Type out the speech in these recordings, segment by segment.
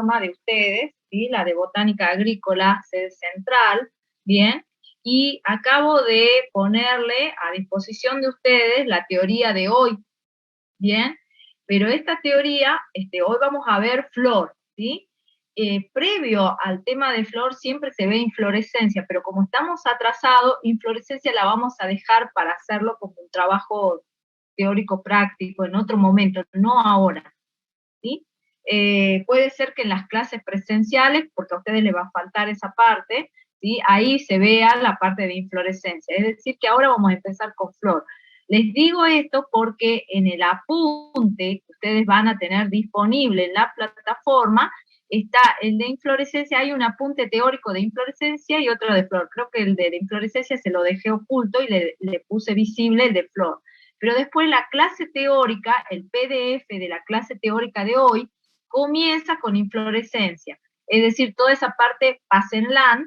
plataforma de ustedes, ¿sí? La de Botánica Agrícola, sede central, ¿bien? Y acabo de ponerle a disposición de ustedes la teoría de hoy, ¿bien? Pero esta teoría, hoy vamos a ver flor, ¿sí? Previo al tema de flor siempre se ve inflorescencia, pero como estamos atrasados, inflorescencia la vamos a dejar para hacerlo como un trabajo teórico práctico en otro momento, no ahora, ¿sí? Puede ser que en las clases presenciales, porque a ustedes les va a faltar esa parte, ¿sí? Ahí se vea la parte de inflorescencia, es decir, que ahora vamos a empezar con flor. Les digo esto porque en el apunte que ustedes van a tener disponible en la plataforma, está el de inflorescencia, hay un apunte teórico de inflorescencia y otro de flor. Creo que el de inflorescencia se lo dejé oculto y le puse visible el de flor. Pero después la clase teórica, el PDF de la clase teórica de hoy, comienza con inflorescencia. Es decir, toda esa parte pásenla,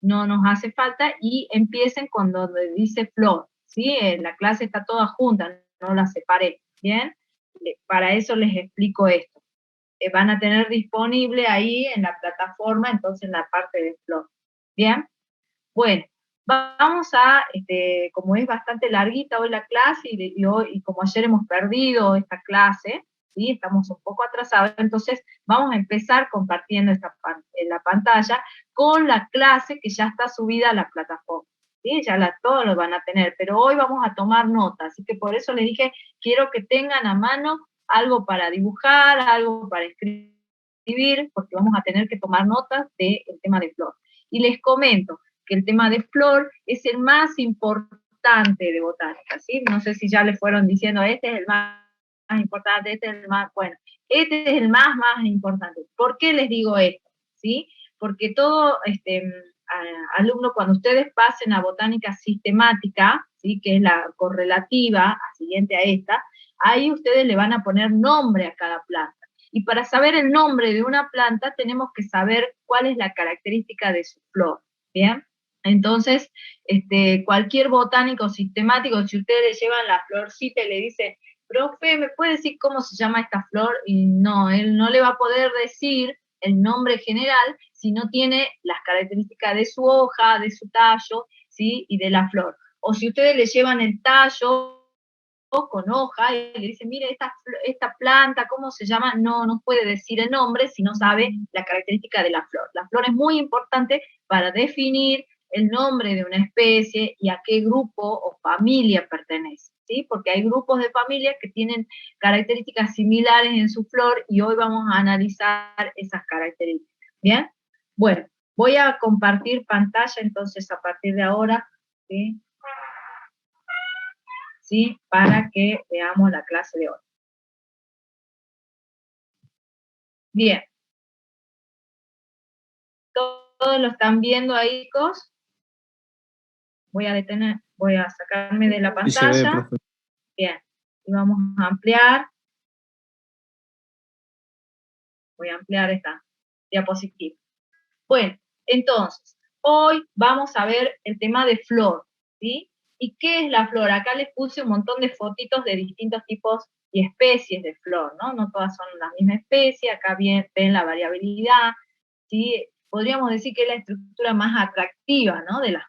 no nos hace falta, y empiecen con donde dice flor, ¿sí? La clase está toda junta, no la separé, ¿bien? Para eso les explico esto. Van a tener disponible ahí en la plataforma, entonces en la parte de flor, ¿bien? Bueno, vamos a, como es bastante larguita hoy la clase, y como ayer hemos perdido esta clase, ¿sí? Estamos un poco atrasados, entonces vamos a empezar compartiendo la pantalla con la clase que ya está subida a la plataforma, ¿sí? Ya todos lo van a tener, pero hoy vamos a tomar nota, así que por eso les dije, quiero que tengan a mano algo para dibujar, algo para escribir, porque vamos a tener que tomar notas del tema de flor. Y les comento que el tema de flor es el más importante de botánica, ¿sí? No sé si ya les fueron diciendo, este es el más importante, este es el más, bueno, este es el más importante. ¿Por qué les digo esto? ¿Sí? Porque todo alumno, cuando ustedes pasen a botánica sistemática, ¿sí? Que es la correlativa, siguiente a esta, ahí ustedes le van a poner nombre a cada planta. Y para saber el nombre de una planta tenemos que saber cuál es la característica de su flor, ¿bien? Entonces, cualquier botánico sistemático, si ustedes le llevan la florcita y le dicen, profe, ¿me puede decir cómo se llama esta flor? Y no, él no le va a poder decir el nombre general si no tiene las características de su hoja, de su tallo, ¿sí? Y de la flor. O si ustedes le llevan el tallo con hoja y le dicen, mire, esta planta, ¿cómo se llama? No puede decir el nombre si no sabe la característica de la flor. La flor es muy importante para definir el nombre de una especie y a qué grupo o familia pertenece, ¿sí? Porque hay grupos de familias que tienen características similares en su flor y hoy vamos a analizar esas características, ¿bien? Bueno, voy a compartir pantalla entonces a partir de ahora, ¿sí? ¿Sí? Para que veamos la clase de hoy. Bien. ¿Todos lo están viendo ahí, chicos? Voy a sacarme de la pantalla. Sí, se ve, profe. Bien. Y vamos a ampliar. Voy a ampliar esta diapositiva. Bueno, entonces, hoy vamos a ver el tema de flor, ¿sí? ¿Y qué es la flor? Acá les puse un montón de fotitos de distintos tipos y especies de flor, ¿no? No todas son la misma especie, acá ven la variabilidad, ¿sí? Podríamos decir que es la estructura más atractiva, ¿no? De las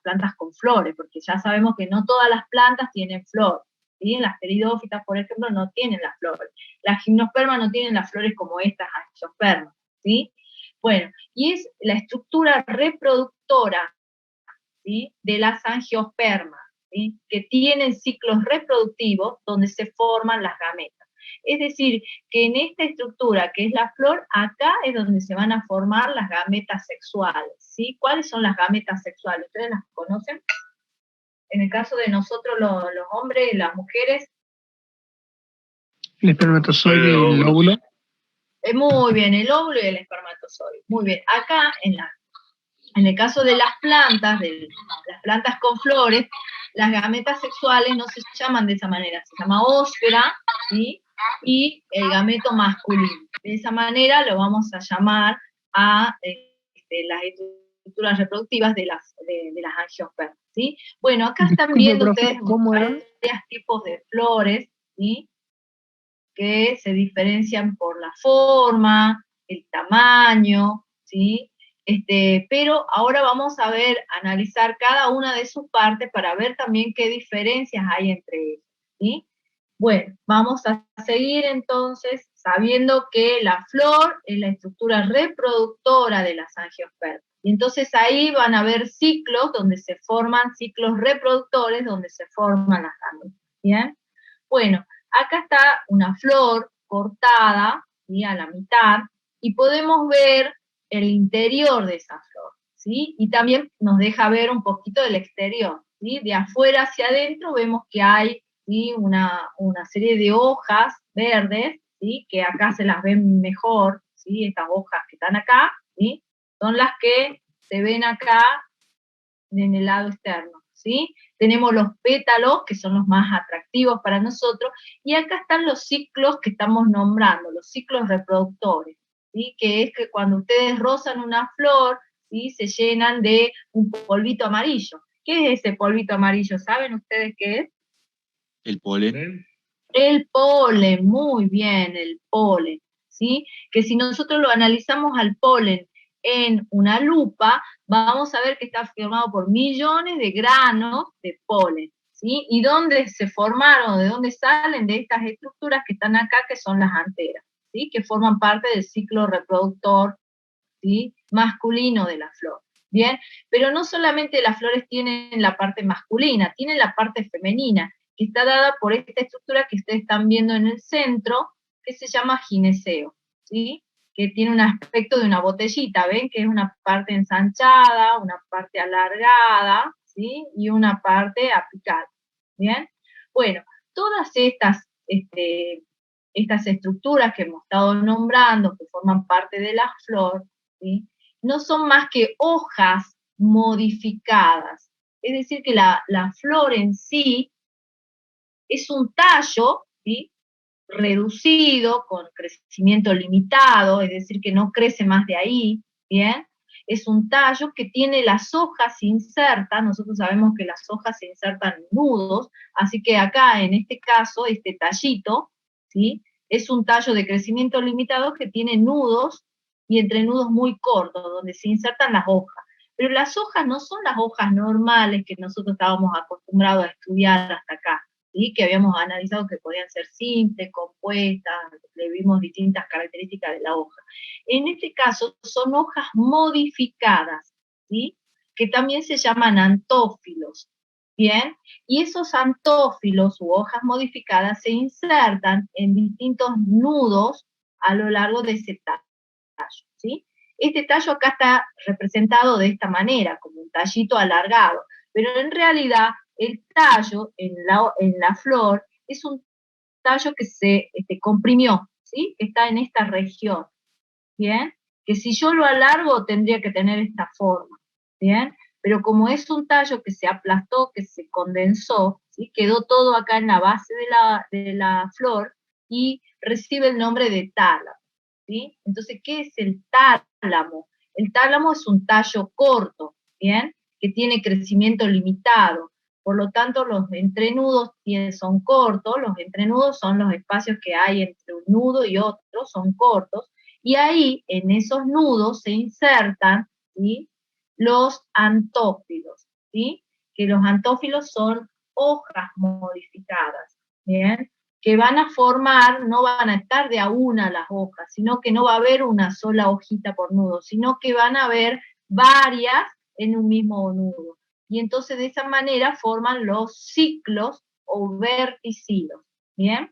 plantas con flores, porque ya sabemos que no todas las plantas tienen flor, ¿sí? Las pteridófitas, por ejemplo, no tienen las flores. Las gimnospermas no tienen las flores como estas angiospermas, ¿sí? Bueno, y es la estructura reproductora, ¿sí? De las angiospermas, ¿sí? Que tienen ciclos reproductivos donde se forman las gametas. Es decir, que en esta estructura que es la flor, acá es donde se van a formar las gametas sexuales, ¿sí? ¿Cuáles son las gametas sexuales? ¿Ustedes las conocen? En el caso de nosotros los hombres, las mujeres. El espermatozoide y el óvulo. Muy bien, el óvulo y el espermatozoide. Muy bien. Acá, en el caso de las plantas con flores, las gametas sexuales no se llaman de esa manera, se llama ósfera, ¿sí? Y el gameto masculino. De esa manera lo vamos a llamar a las estructuras reproductivas de las angiospermas, ¿sí? Bueno, acá están viendo ustedes varios tipos de flores, ¿sí? Que se diferencian por la forma, el tamaño, ¿sí? Pero ahora vamos a ver, analizar cada una de sus partes para ver también qué diferencias hay entre ellas, ¿sí? Bueno, vamos a seguir entonces sabiendo que la flor es la estructura reproductora de las angiospermas. Y entonces ahí van a haber ciclos donde se forman ciclos reproductores, donde se forman las glándulas, ¿bien? Bueno, acá está una flor cortada, ¿sí? A la mitad, y podemos ver el interior de esa flor, ¿sí? Y también nos deja ver un poquito del exterior, ¿sí? De afuera hacia adentro vemos que hay, ¿sí? Una serie de hojas verdes, ¿sí? Que acá se las ven mejor, ¿sí? Estas hojas que están acá, ¿sí? Son las que se ven acá en el lado externo, ¿sí? Tenemos los pétalos, que son los más atractivos para nosotros, y acá están los ciclos que estamos nombrando, los ciclos reproductores, ¿sí? Que es que cuando ustedes rozan una flor, ¿sí? Se llenan de un polvito amarillo. ¿Qué es ese polvito amarillo? ¿Saben ustedes qué es? El polen. El polen, muy bien, el polen, ¿sí? Que si nosotros lo analizamos al polen en una lupa, vamos a ver que está formado por millones de granos de polen, ¿sí? ¿Y dónde se formaron, de dónde salen? De estas estructuras que están acá, que son las anteras, ¿sí? Que forman parte del ciclo reproductor, ¿sí? Masculino de la flor. Bien, pero no solamente las flores tienen la parte masculina, tienen la parte femenina, que está dada por esta estructura que ustedes están viendo en el centro, que se llama gineceo, ¿sí? Que tiene un aspecto de una botellita, ¿ven? Que es una parte ensanchada, una parte alargada, ¿sí? Y una parte apical, ¿bien? Bueno, todas estas estructuras que hemos estado nombrando, que forman parte de la flor, ¿sí? No son más que hojas modificadas. Es decir, que la flor en sí es un tallo, ¿sí? Reducido, con crecimiento limitado, es decir, que no crece más de ahí, ¿bien? Es un tallo que tiene las hojas insertas, nosotros sabemos que las hojas se insertan en nudos, así que acá, en este caso, este tallito, ¿sí? Es un tallo de crecimiento limitado que tiene nudos y entrenudos muy cortos, donde se insertan las hojas. Pero las hojas no son las hojas normales que nosotros estábamos acostumbrados a estudiar hasta acá, ¿sí? Que habíamos analizado que podían ser simples, compuestas, le vimos distintas características de la hoja. En este caso son hojas modificadas, ¿sí? Que también se llaman antófilos, ¿bien? Y esos antófilos u hojas modificadas se insertan en distintos nudos a lo largo de ese tallo, ¿sí? Este tallo acá está representado de esta manera, como un tallito alargado, pero en realidad el tallo en la flor es un tallo que se comprimió, ¿sí? Que está en esta región, ¿bien? Que si yo lo alargo tendría que tener esta forma, ¿bien? Pero como es un tallo que se aplastó, que se condensó, ¿sí? Quedó todo acá en la base de la flor y recibe el nombre de tálamo, ¿sí? Entonces, ¿qué es el tálamo? El tálamo es un tallo corto, ¿bien? Que tiene crecimiento limitado. Por lo tanto, los entrenudos son cortos, los entrenudos son los espacios que hay entre un nudo y otro, son cortos, y ahí, en esos nudos, se insertan, ¿sí? Los antófilos, ¿sí? Que los antófilos son hojas modificadas, ¿bien? Que van a formar, no van a estar de a una las hojas, sino que no va a haber una sola hojita por nudo, sino que van a haber varias en un mismo nudo. Y entonces de esa manera forman los ciclos o verticilos, ¿bien?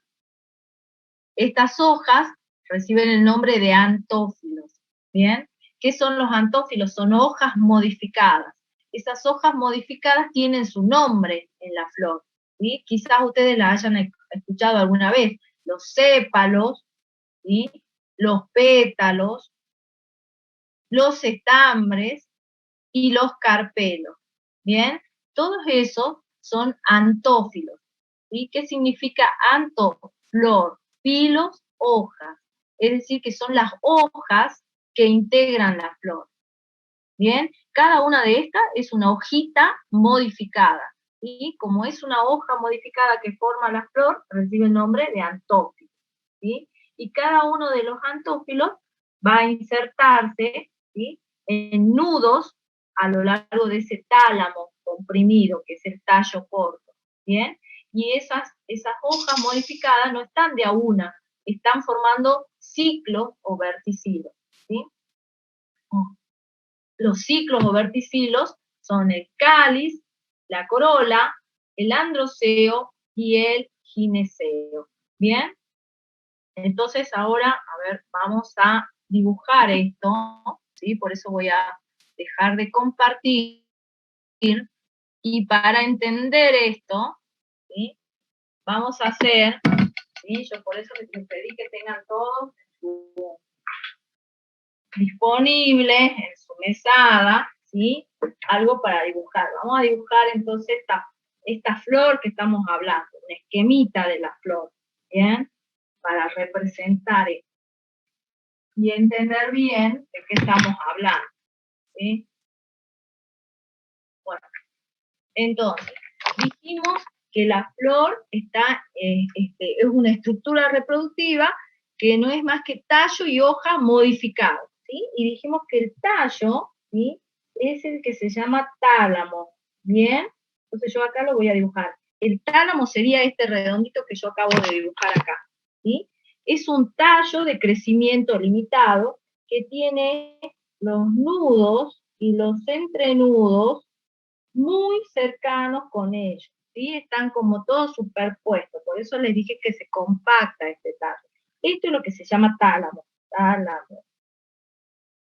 Estas hojas reciben el nombre de antófilos, ¿bien? ¿Qué son los antófilos? Son hojas modificadas. Esas hojas modificadas tienen su nombre en la flor, ¿sí? Quizás ustedes la hayan escuchado alguna vez, los sépalos, ¿sí? Los pétalos, los estambres y los carpelos, ¿bien? Todos esos son antófilos, ¿sí? ¿Qué significa anto? Flor, filos, hojas, es decir, que son las hojas que integran la flor, ¿bien? Cada una de estas es una hojita modificada, y como es una hoja modificada que forma la flor, recibe el nombre de antófilo, ¿sí? Y cada uno de los antófilos va a insertarse, ¿sí?, en nudos a lo largo de ese tálamo comprimido, que es el tallo corto, ¿bien? Y esas hojas modificadas no están de a una, están formando ciclos o verticilos, ¿sí? Los ciclos o verticilos son el cáliz, la corola, el androceo y el gineceo, ¿bien? Entonces ahora, a ver, vamos a dibujar esto, ¿sí? Por eso voy a dejar de compartir, y para entender esto, ¿sí?, vamos a hacer, ¿sí?, yo por eso les pedí que tengan todo disponible en su mesada, ¿sí?, algo para dibujar. Vamos a dibujar entonces esta flor que estamos hablando, una esquemita de la flor, ¿bien?, para representar esto y entender bien de qué estamos hablando, ¿sí? Bueno, entonces, dijimos que la flor es una estructura reproductiva que no es más que tallo y hoja modificados, ¿sí? Y dijimos que el tallo, ¿sí?, es el que se llama tálamo, ¿bien? Entonces yo acá lo voy a dibujar. El tálamo sería este redondito que yo acabo de dibujar acá, ¿sí? Es un tallo de crecimiento limitado que tiene los nudos y los entrenudos muy cercanos con ellos, ¿sí? Están como todos superpuestos, por eso les dije que se compacta este tallo. Esto es lo que se llama tálamo,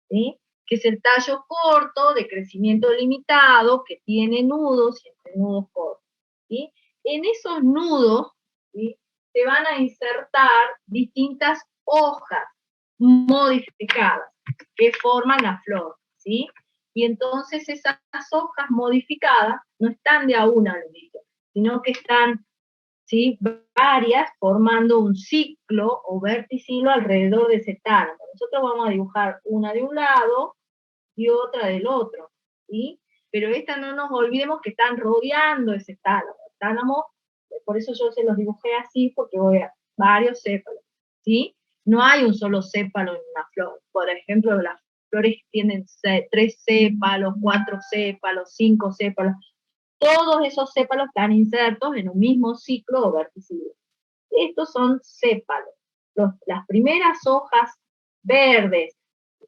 ¿sí?, que es el tallo corto, de crecimiento limitado, que tiene nudos y entrenudos cortos, ¿sí? En esos nudos, ¿sí?, se van a insertar distintas hojas modificadas que forman la flor, ¿sí? Y entonces esas hojas modificadas no están de a una, sino que están, ¿sí?, varias formando un ciclo o verticilo alrededor de ese tálamo. Nosotros vamos a dibujar una de un lado y otra del otro, ¿sí? Pero esta no nos olvidemos que están rodeando ese tálamo. El tálamo, por eso yo se los dibujé así, porque voy a varios sépalos, ¿sí? No hay un solo sépalo en una flor. Por ejemplo, las flores tienen 3 sépalos, 4 sépalos, 5 sépalos. Todos esos sépalos están insertos en un mismo ciclo o verticilo. Estos son sépalos. Las primeras hojas verdes,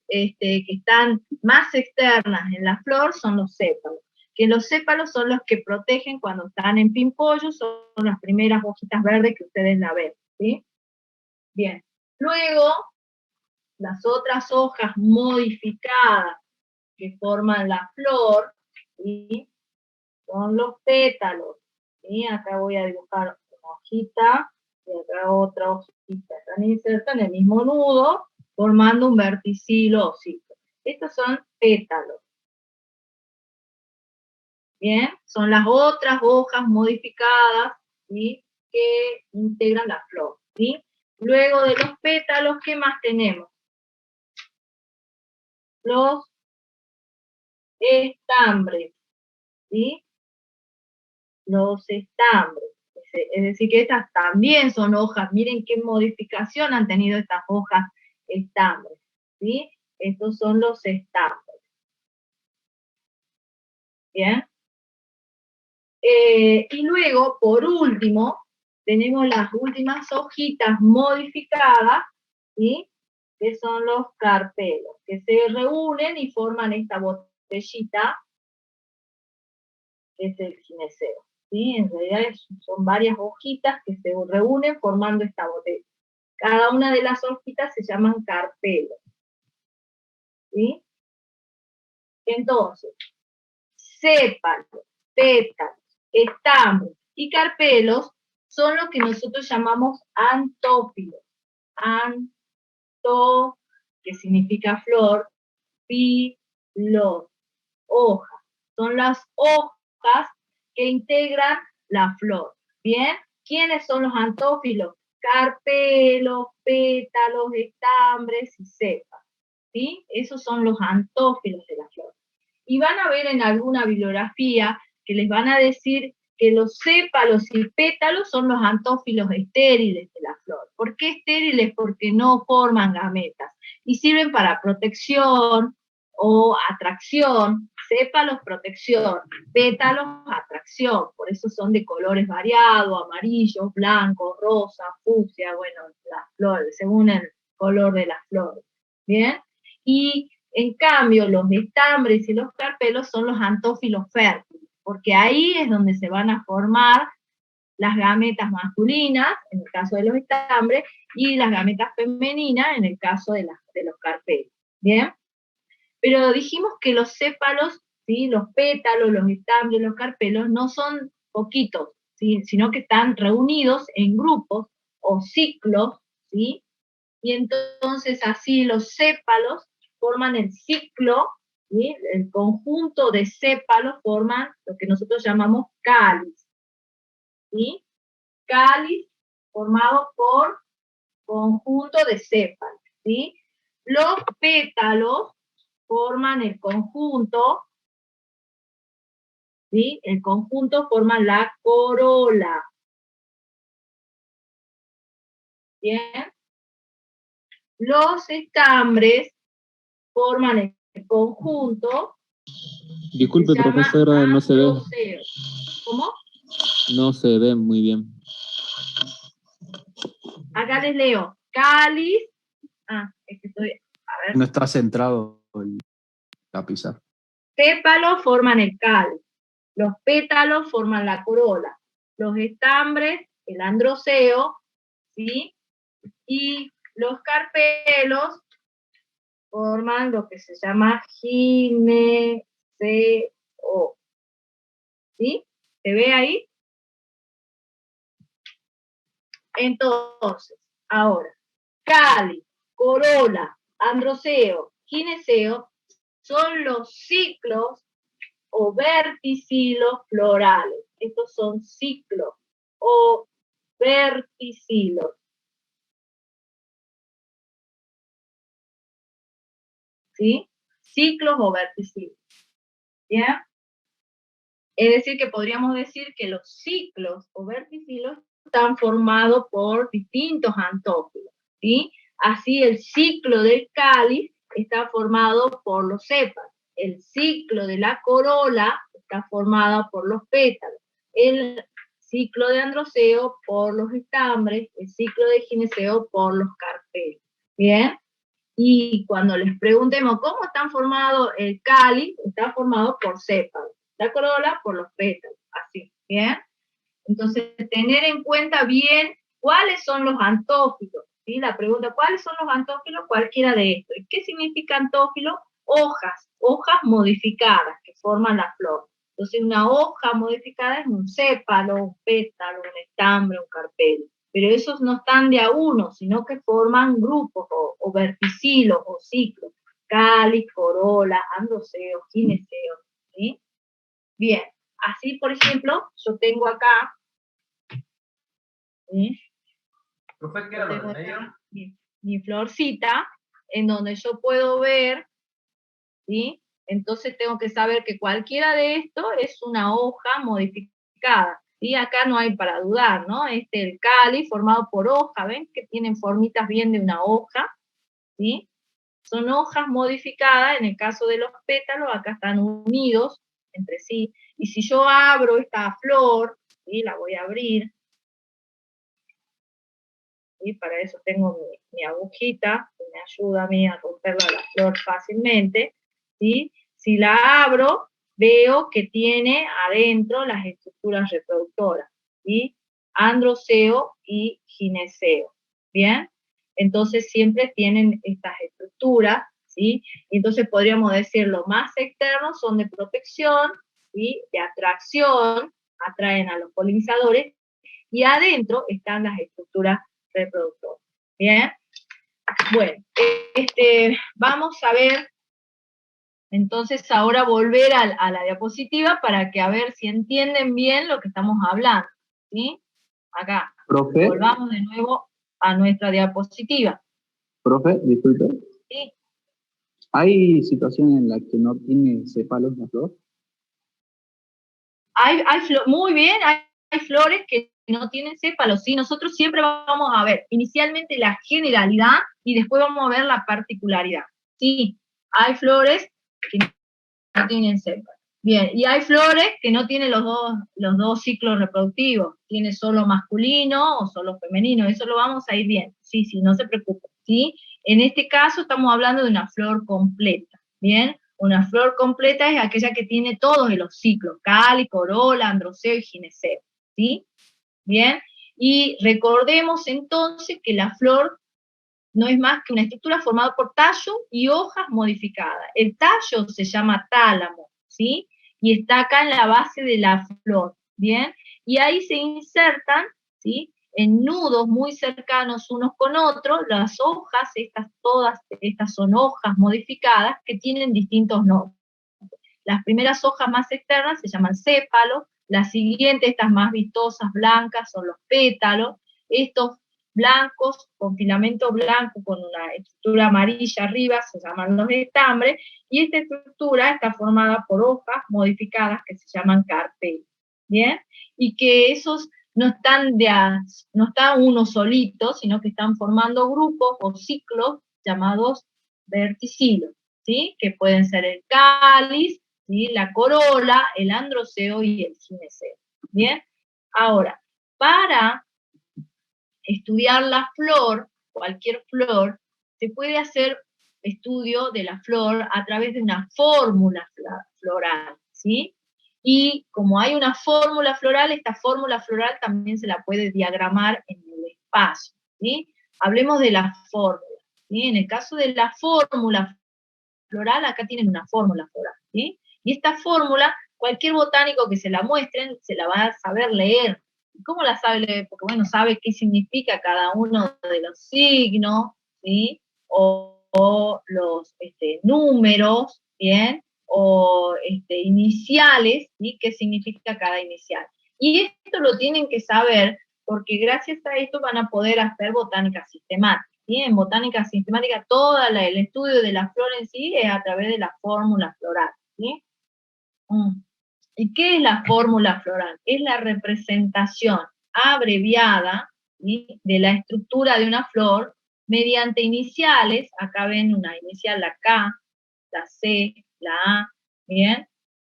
que están más externas en la flor, son los sépalos. Que los sépalos son los que protegen cuando están en pimpollo, son las primeras hojitas verdes que ustedes la ven, ¿sí? Bien. Luego, las otras hojas modificadas que forman la flor, ¿sí?, son los pétalos, ¿sí? Acá voy a dibujar una hojita, y acá otra hojita. Están insertas en el mismo nudo, formando un verticilo o ciclo. Estos son pétalos. Bien, son las otras hojas modificadas, ¿sí?, que integran la flor, ¿sí? Luego de los pétalos, ¿qué más tenemos? Los estambres, ¿sí? Los estambres. Es decir, que estas también son hojas. Miren qué modificación han tenido estas hojas estambres, ¿sí? Estos son los estambres. ¿Bien? Y luego, por último, tenemos las últimas hojitas modificadas, ¿sí?, que son los carpelos, que se reúnen y forman esta botellita, que es el gineceo, ¿sí? En realidad son varias hojitas que se reúnen formando esta botella. Cada una de las hojitas se llaman carpelos, ¿sí? Entonces, sépalos, pétalos, estambres y carpelos son lo que nosotros llamamos antófilos. Anto, que significa flor, filos, hoja. Son las hojas que integran la flor. ¿Bien? ¿Quiénes son los antófilos? Carpelos, pétalos, estambres y cepas, ¿sí? Esos son los antófilos de la flor. Y van a ver en alguna bibliografía que les van a decir que los sépalos y pétalos son los antófilos estériles de la flor. ¿Por qué estériles? Porque no forman gametas y sirven para protección o atracción. Sépalos, protección; pétalos, atracción. Por eso son de colores variados: amarillo, blanco, rosa, fucsia, bueno, las flores, según el color de las flores. ¿Bien? Y en cambio, los estambres y los carpelos son los antófilos fértiles, porque ahí es donde se van a formar las gametas masculinas, en el caso de los estambres, y las gametas femeninas, en el caso de los carpelos. ¿Bien? Pero dijimos que los sépalos, ¿sí?, los pétalos, los estambres, los carpelos, no son poquitos, ¿sí?, sino que están reunidos en grupos o ciclos, ¿sí? Y entonces así los sépalos forman el ciclo, ¿sí? El conjunto de sépalos forman lo que nosotros llamamos cáliz, ¿sí? Cáliz formado por conjunto de sépalos, ¿sí? Los pétalos forman el conjunto, ¿sí? El conjunto forma la corola. ¿Bien? Los estambres forman el conjunto. Disculpe, profesora, no se ve. ¿Cómo? No se ve muy bien. Acá les leo. Cáliz. Es que estoy. A ver. No está centrado la pizarra. Sépalos forman el cáliz. Los pétalos forman la corola. Los estambres, el androceo, ¿sí? Y los carpelos forman lo que se llama gineceo. ¿Sí? ¿Se ve ahí? Entonces, ahora, cáliz, corola, androceo, gineceo son los ciclos o verticilos florales. Estos son ciclos o verticilos. ¿Sí? Ciclos o verticilos. ¿Bien? Es decir, que podríamos decir que los ciclos o verticilos están formados por distintos antófilos, ¿sí? Así el ciclo del cáliz está formado por los sépalos, el ciclo de la corola está formado por los pétalos, el ciclo de androceo por los estambres, el ciclo de gineceo por los carpelos. ¿Bien? Y cuando les preguntemos cómo están formados el cáliz, está formado por sépalos, la corola por los pétalos, así, ¿bien? Entonces, tener en cuenta bien cuáles son los antófilos, ¿sí? La pregunta, ¿cuáles son los antófilos? Cualquiera de estos. ¿Y qué significa antófilo? Hojas modificadas que forman la flor. Entonces, una hoja modificada es un sépalo, un pétalo, un estambre, un carpelo. Pero esos no están de a uno, sino que forman grupos o verticilos o ciclos. Cáliz, corola, androceo, gineceo, ¿sí? Bien, así por ejemplo, yo tengo acá, ¿sí? Tengo acá mi florcita, en donde yo puedo ver, ¿sí? Entonces tengo que saber que cualquiera de estos es una hoja modificada. Y acá no hay para dudar, ¿no? El cáliz formado por hoja, ¿ven? Que tienen formitas bien de una hoja, ¿sí? Son hojas modificadas, en el caso de los pétalos, acá están unidos entre sí. Y si yo abro esta flor, ¿sí? La voy a abrir, ¿sí? Para eso tengo mi agujita, que me ayuda a mí a romperla la flor fácilmente, ¿sí? Si la abro, veo que tiene adentro las estructuras reproductoras, ¿sí? Androceo y gineceo, ¿bien? Entonces siempre tienen estas estructuras, ¿sí? Y entonces podríamos decir, los más externos son de protección, ¿sí? De atracción, atraen a los polinizadores, y adentro están las estructuras reproductoras. ¿Bien? Bueno, vamos a ver, entonces ahora volver a la diapositiva para que a ver si entienden bien lo que estamos hablando. ¿Sí? Acá. Profe. Volvamos de nuevo a nuestra diapositiva. Profe, disculpe. Sí. ¿Hay situaciones en las que no tiene sépalos la flor? Muy bien, hay flores que no tienen sépalos, ¿sí? Nosotros siempre vamos a ver inicialmente la generalidad y después vamos a ver la particularidad. Sí, hay flores que no tienen sépalos. Bien, y hay flores que no tienen los dos ciclos reproductivos, tiene solo masculino o solo femenino, eso lo vamos a ir viendo. Sí, no se preocupen, ¿sí? En este caso estamos hablando de una flor completa, ¿bien? Una flor completa es aquella que tiene todos los ciclos, cáliz, corola, androceo y gineceo, ¿sí? Bien, y recordemos entonces que la flor no es más que una estructura formada por tallo y hojas modificadas. El tallo se llama tálamo, ¿sí? Y está acá en la base de la flor, ¿bien? Y ahí se insertan, ¿sí? En nudos muy cercanos unos con otros, las hojas, todas estas son hojas modificadas que tienen distintos nombres. Las primeras hojas más externas se llaman sépalos, las siguientes, estas más vistosas, blancas, son los pétalos, estos blancos, con filamento blanco, con una estructura amarilla arriba, se llaman los estambres, y esta estructura está formada por hojas modificadas que se llaman carpelos, ¿bien? Y que esos no está uno solito, sino que están formando grupos o ciclos llamados verticilos, ¿sí? Que pueden ser el cáliz, ¿sí? La corola, el androceo y el gineceo, ¿bien? Ahora, para estudiar la flor, cualquier flor, se puede hacer estudio de la flor a través de una fórmula floral, ¿sí? Y como hay una fórmula floral, esta fórmula floral también se la puede diagramar en el espacio, ¿sí? Hablemos de la fórmula, ¿sí? En el caso de la fórmula floral, acá tienen una fórmula floral, ¿sí? Y esta fórmula, cualquier botánico que se la muestren, se la va a saber leer. ¿Cómo la sabe leer? Porque, bueno, sabe qué significa cada uno de los signos, ¿sí? O los números, ¿bien? O iniciales, ¿sí? ¿Qué significa cada inicial? Y esto lo tienen que saber porque gracias a esto van a poder hacer botánica sistemática. ¿Sí? En botánica sistemática, todo el estudio de la flor en sí es a través de la fórmula floral, ¿sí? ¿Y qué es la fórmula floral? Es la representación abreviada, ¿sí? De la estructura de una flor mediante iniciales, acá ven una inicial, la K, la C, la A, ¿bien?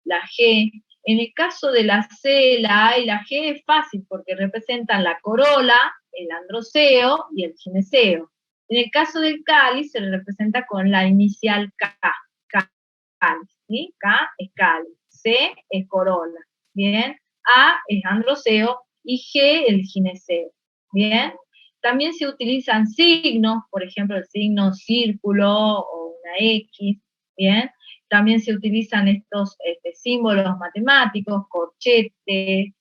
La G. En el caso de la C, la A y la G es fácil porque representan la corola, el androceo y el gineceo. En el caso del cáliz se representa con la inicial K, cáliz, ¿sí? K es cáliz, C es corola, ¿bien? A es androceo y G el gineceo, ¿bien? También se utilizan signos, por ejemplo, el signo círculo o una X, ¿bien? También se utilizan estos símbolos matemáticos, corchete,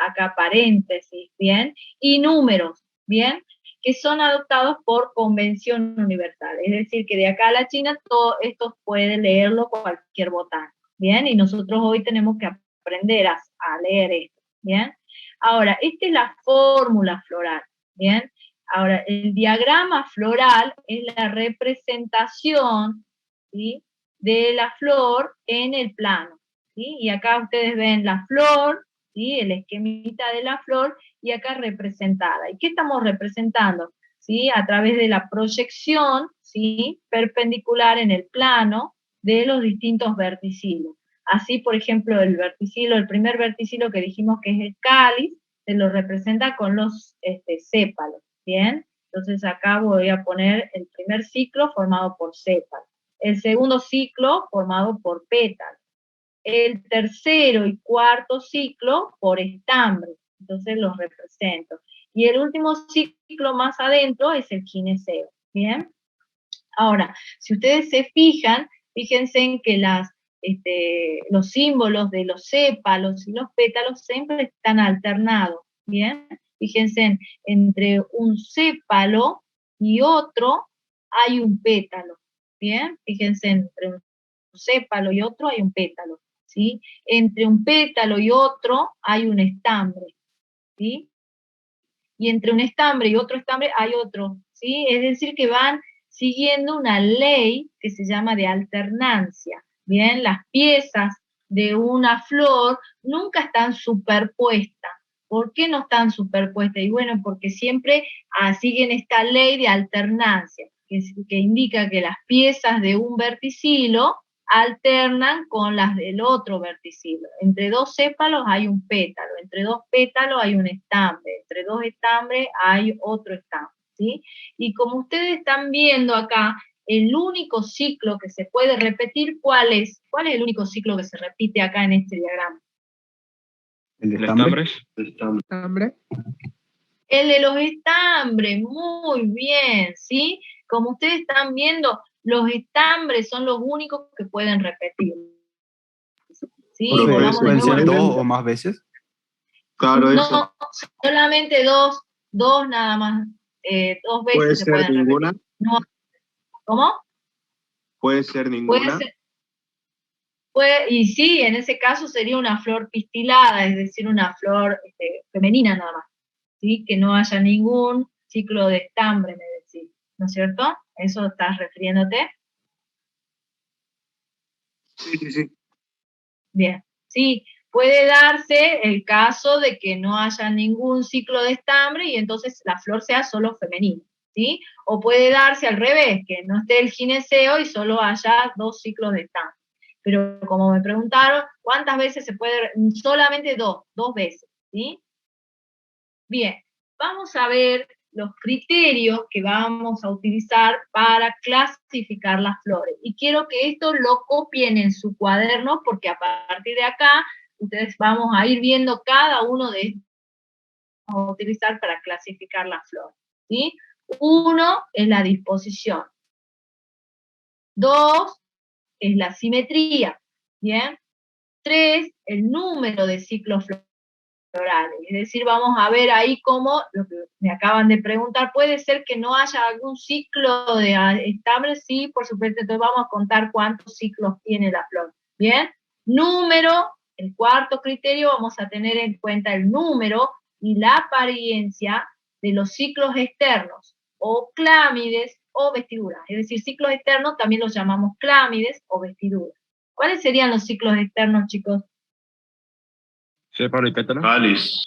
acá paréntesis, ¿bien? Y números, ¿bien? Que son adoptados por convención universal. Es decir, que de acá a la China todo esto puede leerlo cualquier botánico, ¿bien? Y nosotros hoy tenemos que aprender a leer esto, ¿bien? Ahora, esta es la fórmula floral, ¿bien? Ahora, el diagrama floral es la representación, ¿sí? De la flor en el plano, ¿sí? Y acá ustedes ven la flor, ¿sí? El esquemita de la flor, y acá representada. ¿Y qué estamos representando? ¿Sí? A través de la proyección, ¿sí? Perpendicular en el plano de los distintos verticilos. Así, por ejemplo, el primer verticilo que dijimos que es el cáliz, se lo representa con los sépalos, ¿bien? Entonces acá voy a poner el primer ciclo formado por sépalos, el segundo ciclo formado por pétalos, el tercero y cuarto ciclo por estambre, entonces los represento. Y el último ciclo más adentro es el gineceo, ¿bien? Ahora, si ustedes se fijan, fíjense en que los símbolos de los sépalos y los pétalos siempre están alternados, ¿bien? Fíjense, entre un sépalo y otro hay un pétalo, ¿bien? Fíjense, entre un sépalo y otro hay un pétalo, ¿sí? Entre un pétalo y otro hay un estambre, ¿sí? Y entre un estambre y otro estambre hay otro, ¿sí? Es decir, que van siguiendo una ley que se llama de alternancia, ¿bien? Las piezas de una flor nunca están superpuestas. ¿Por qué no están superpuestas? Y bueno, porque siempre siguen esta ley de alternancia, que indica que las piezas de un verticilo alternan con las del otro verticilo. Entre dos sépalos hay un pétalo, entre dos pétalos hay un estambre, entre dos estambres hay otro estambre, ¿sí? Y como ustedes están viendo acá, el único ciclo que se puede repetir, ¿cuál es? ¿Cuál es el único ciclo que se repite acá en este diagrama? ¿El de estambre? ¿Estambre? El de los estambres, muy bien, ¿sí? Como ustedes están viendo, los estambres son los únicos que pueden repetir. ¿Sí? Profe, Volvamos de ¿pueden nuevo. ser 2 o más veces? Claro, eso. No, solamente dos nada más. 2 Puede veces se ser pueden ninguna. repetir. No. ¿Cómo? Puede ser Puede ninguna. ser. Y sí, en ese caso sería una flor pistilada, es decir, una flor femenina nada más, ¿sí? Que no haya ningún ciclo de estambre, me decís, ¿no es cierto? ¿A eso estás refiriéndote? Sí. Bien, sí, puede darse el caso de que no haya ningún ciclo de estambre y entonces la flor sea solo femenina, ¿sí? O puede darse al revés, que no esté el gineceo y solo haya 2 ciclos de estambre. Pero como me preguntaron, ¿cuántas veces se puede? Solamente 2 veces, ¿sí? Bien, vamos a ver los criterios que vamos a utilizar para clasificar las flores. Y quiero que esto lo copien en su cuaderno, porque a partir de acá, ustedes vamos a ir viendo cada uno de estos que vamos a utilizar para clasificar las flores, ¿sí? 1 es la disposición. 2 es la simetría, ¿bien? 3, el número de ciclos florales. Es decir, vamos a ver ahí cómo, lo que me acaban de preguntar, puede ser que no haya algún ciclo de estable, sí, por supuesto, entonces vamos a contar cuántos ciclos tiene la flor. Bien, número, el cuarto criterio, vamos a tener en cuenta el número y la apariencia de los ciclos externos, o clámides o vestiduras. Es decir, ciclos externos también los llamamos clámides o vestiduras. ¿Cuáles serían los ciclos externos, chicos? Sépalo y pétalo. Cáliz.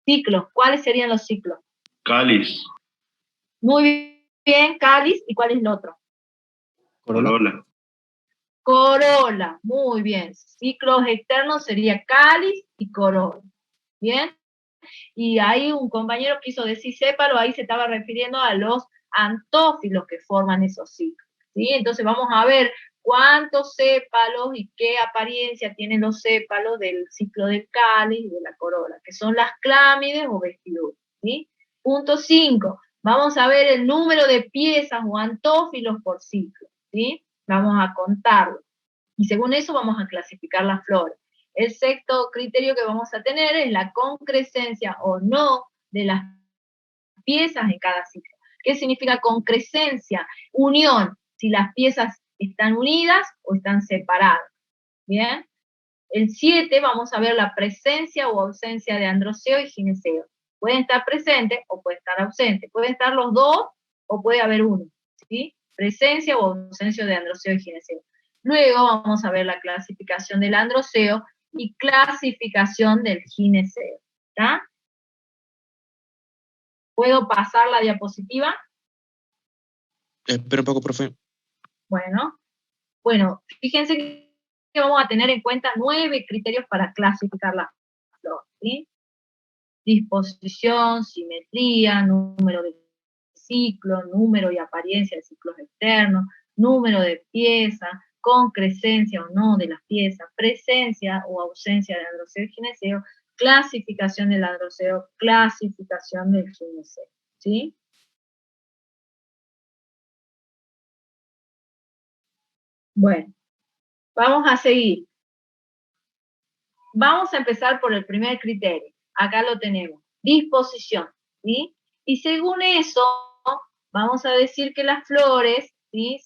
Ciclos, ¿cuáles serían los ciclos? Cáliz. Muy bien, cáliz, ¿y cuál es el otro? Corola. Corola, muy bien. Ciclos externos sería cáliz y corola. Bien. Y ahí un compañero quiso decir sépalo, ahí se estaba refiriendo a los antófilos que forman esos ciclos, ¿sí? Entonces vamos a ver cuántos sépalos y qué apariencia tienen los sépalos del ciclo del cáliz y de la corola, que son las clámides o vestiduras, ¿sí? Punto 5, vamos a ver el número de piezas o antófilos por ciclo, ¿sí? Vamos a contarlo. Y según eso vamos a clasificar las flores. El sexto criterio que vamos a tener es la concrescencia o no de las piezas en cada ciclo. ¿Qué significa concrescencia? Unión, si las piezas están unidas o están separadas. ¿Bien? El 7 vamos a ver la presencia o ausencia de androceo y gineceo. Pueden estar presentes o pueden estar ausentes. Pueden estar los dos o puede haber uno. ¿Sí? Presencia o ausencia de androceo y gineceo. Luego vamos a ver la clasificación del androceo y clasificación del gineceo. ¿Está? ¿Puedo pasar la diapositiva? Espera un poco, profe. Bueno, fíjense que vamos a tener en cuenta 9 criterios para clasificar la flor, ¿sí? Disposición, simetría, número de ciclos, número y apariencia de ciclos externos, número de piezas, concrescencia o no de las piezas, presencia o ausencia de androceo y gineceo, clasificación del androceo, clasificación del gineceo, ¿sí? Bueno, vamos a seguir. Vamos a empezar por el primer criterio. Acá lo tenemos, disposición, ¿sí? Y según eso, vamos a decir que las flores, ¿sí?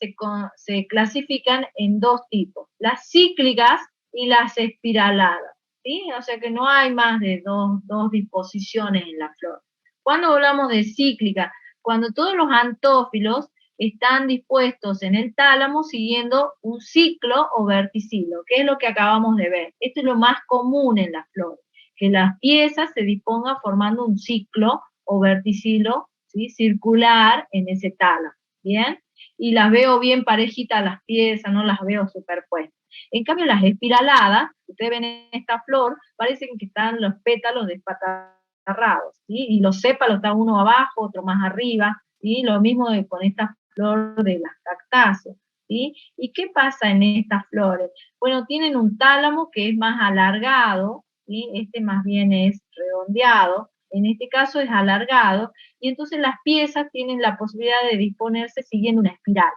se clasifican en 2 tipos, las cíclicas y las espiraladas, ¿sí? O sea que no hay más de dos disposiciones en la flor. ¿Cuándo hablamos de cíclica? Cuando todos los antófilos están dispuestos en el tálamo siguiendo un ciclo o verticilo, que es lo que acabamos de ver. Esto es lo más común en las flores, que las piezas se dispongan formando un ciclo o verticilo, ¿sí?, circular en ese tálamo, ¿bien? Y las veo bien parejitas las piezas, no las veo superpuestas. En cambio, las espiraladas, ustedes ven en esta flor, parecen que están los pétalos despatarrados, ¿sí? Y los sépalos están uno abajo, otro más arriba, ¿sí? Lo mismo con esta flor de las cactáceas, ¿sí? ¿Y qué pasa en estas flores? Bueno, tienen un tálamo que es más alargado, ¿sí? Este más bien es redondeado, en este caso es alargado, y entonces las piezas tienen la posibilidad de disponerse siguiendo una espiral,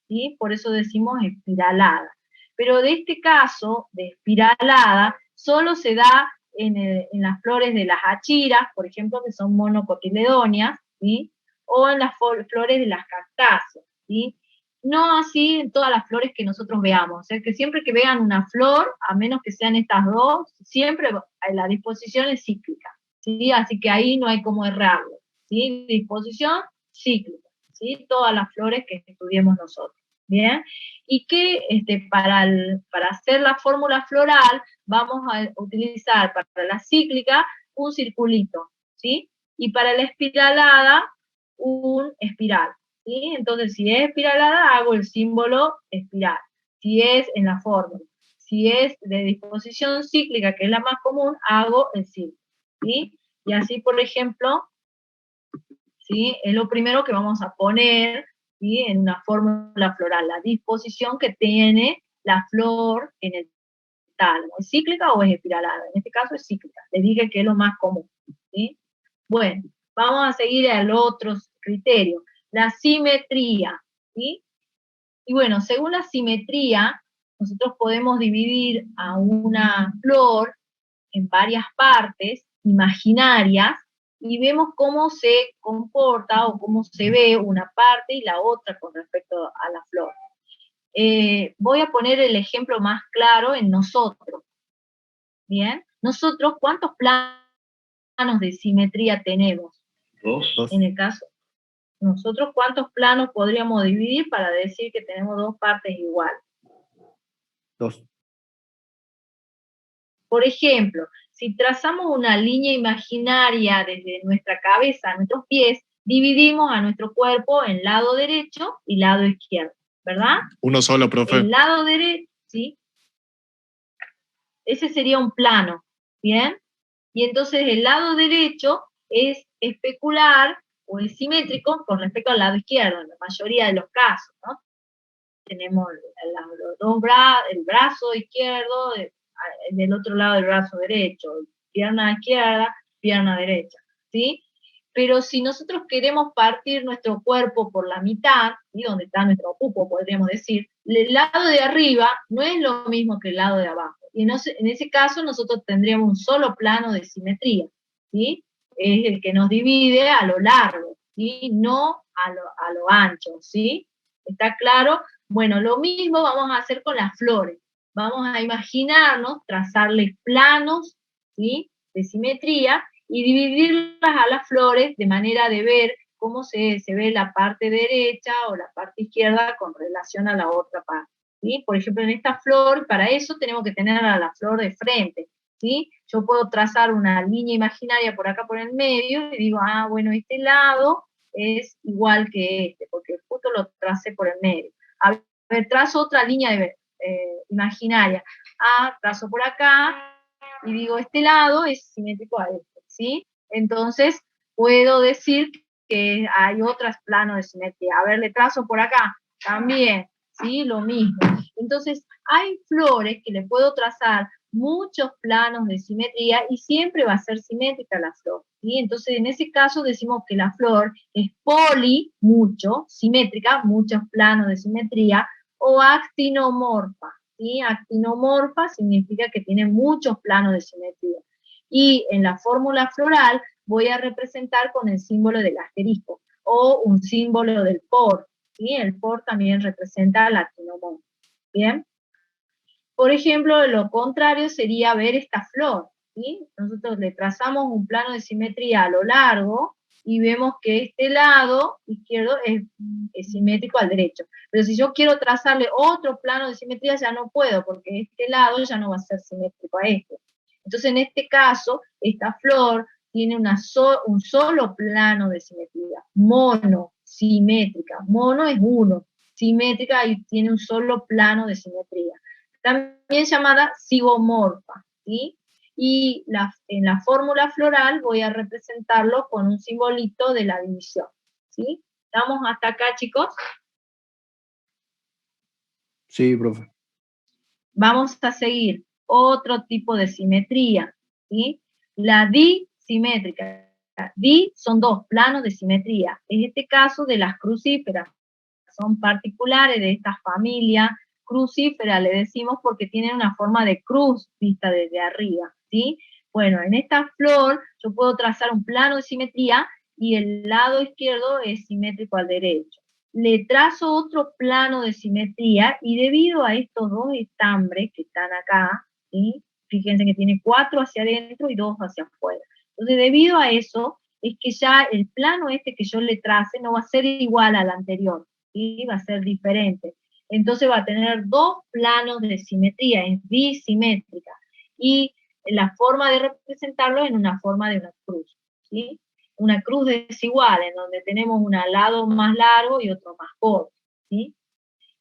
¿sí? Por eso decimos espiralada. Pero de este caso, de espiralada, solo se da en las flores de las achiras, por ejemplo, que son monocotiledóneas, ¿sí? O en las flores de las cactáceas, ¿sí? No así en todas las flores que nosotros veamos, o sea, que siempre que vean una flor, a menos que sean estas dos, siempre la disposición es cíclica, ¿sí? Así que ahí no hay como errarlo, ¿sí? Disposición cíclica, ¿sí? Todas las flores que estudiemos nosotros, ¿bien? Y que para hacer la fórmula floral vamos a utilizar para la cíclica un circulito, ¿sí? Y para la espiralada un espiral, ¿sí? Entonces, si es espiralada, hago el símbolo espiral, si es en la fórmula. Si es de disposición cíclica, que es la más común, hago el círculo, ¿sí? Y así, por ejemplo, ¿sí?, es lo primero que vamos a poner, ¿sí?, en una fórmula floral, la disposición que tiene la flor en el tálamo. ¿Es cíclica o es espiralada? En este caso es cíclica, les dije que es lo más común, ¿sí? Bueno, vamos a seguir al otro criterio, la simetría, ¿sí? Y bueno, según la simetría, nosotros podemos dividir a una flor en varias partes imaginarias y vemos cómo se comporta o cómo se ve una parte y la otra con respecto a la flor. Voy a poner el ejemplo más claro en nosotros, ¿bien? Nosotros, ¿cuántos planos de simetría tenemos? Dos. En el caso, nosotros, ¿cuántos planos podríamos dividir para decir que tenemos dos partes iguales? Dos. Por ejemplo, si trazamos una línea imaginaria desde nuestra cabeza a nuestros pies, dividimos a nuestro cuerpo en lado derecho y lado izquierdo, ¿verdad? Uno solo, profe. El lado derecho, ¿sí? Ese sería un plano, ¿bien? Y entonces el lado derecho es especular o es simétrico con respecto al lado izquierdo, en la mayoría de los casos, ¿no? Tenemos los dos el brazo izquierdo, del otro lado del brazo derecho, pierna izquierda, pierna derecha, ¿sí? Pero si nosotros queremos partir nuestro cuerpo por la mitad, ¿sí?, donde está nuestro cupo, podríamos decir, el lado de arriba no es lo mismo que el lado de abajo. Y en ese caso nosotros tendríamos un solo plano de simetría, ¿sí? Es el que nos divide a lo largo, ¿sí?, no a lo ancho, ¿sí? ¿Está claro? Bueno, lo mismo vamos a hacer con las flores. Vamos a imaginarnos, trazarles planos, ¿sí?, de simetría y dividirlas a las flores de manera de ver cómo se ve la parte derecha o la parte izquierda con relación a la otra parte, ¿sí? Por ejemplo, en esta flor, para eso tenemos que tener a la flor de frente, ¿sí? Yo puedo trazar una línea imaginaria por acá por el medio y digo, ah, bueno, este lado es igual que este, porque justo lo tracé por el medio. A ver, trazo otra línea imaginaria. Ah, trazo por acá y digo, este lado es simétrico a este, ¿sí? Entonces, puedo decir que hay otros planos de simetría. A ver, le trazo por acá, también, ¿sí? Lo mismo. Entonces, hay flores que le puedo trazar muchos planos de simetría y siempre va a ser simétrica la flor, ¿sí? Entonces, en ese caso decimos que la flor es simétrica, muchos planos de simetría, o actinomorfa, ¿sí? Actinomorfa significa que tiene muchos planos de simetría. Y en la fórmula floral voy a representar con el símbolo del asterisco, o un símbolo del por, ¿sí? El por también representa la actinomorfa, ¿bien? Por ejemplo, lo contrario sería ver esta flor, ¿sí? Nosotros le trazamos un plano de simetría a lo largo, y vemos que este lado izquierdo es simétrico al derecho. Pero si yo quiero trazarle otro plano de simetría, ya no puedo, porque este lado ya no va a ser simétrico a este. Entonces, en este caso, esta flor tiene un solo plano de simetría, monosimétrica. Mono es uno, simétrica y tiene un solo plano de simetría. También llamada zigomorfa, ¿sí? Y en la fórmula floral voy a representarlo con un simbolito de la división, ¿sí? ¿Estamos hasta acá, chicos? Sí, profe. Vamos a seguir otro tipo de simetría, ¿sí? La disimétrica. Di son dos planos de simetría. En este caso de las crucíferas. Son particulares de esta familia crucífera, le decimos porque tienen una forma de cruz vista desde arriba, ¿sí? Bueno, en esta flor yo puedo trazar un plano de simetría y el lado izquierdo es simétrico al derecho. Le trazo otro plano de simetría y debido a estos dos estambres que están acá, ¿sí? Fíjense que tiene 4 hacia adentro y 2 hacia afuera. Entonces, debido a eso, es que ya el plano este que yo le trace no va a ser igual al anterior, ¿sí? Va a ser diferente. Entonces va a tener dos planos de simetría, es disimétrica. Y la forma de representarlo es en una forma de una cruz, ¿sí? Una cruz desigual, en donde tenemos un lado más largo y otro más corto, ¿sí?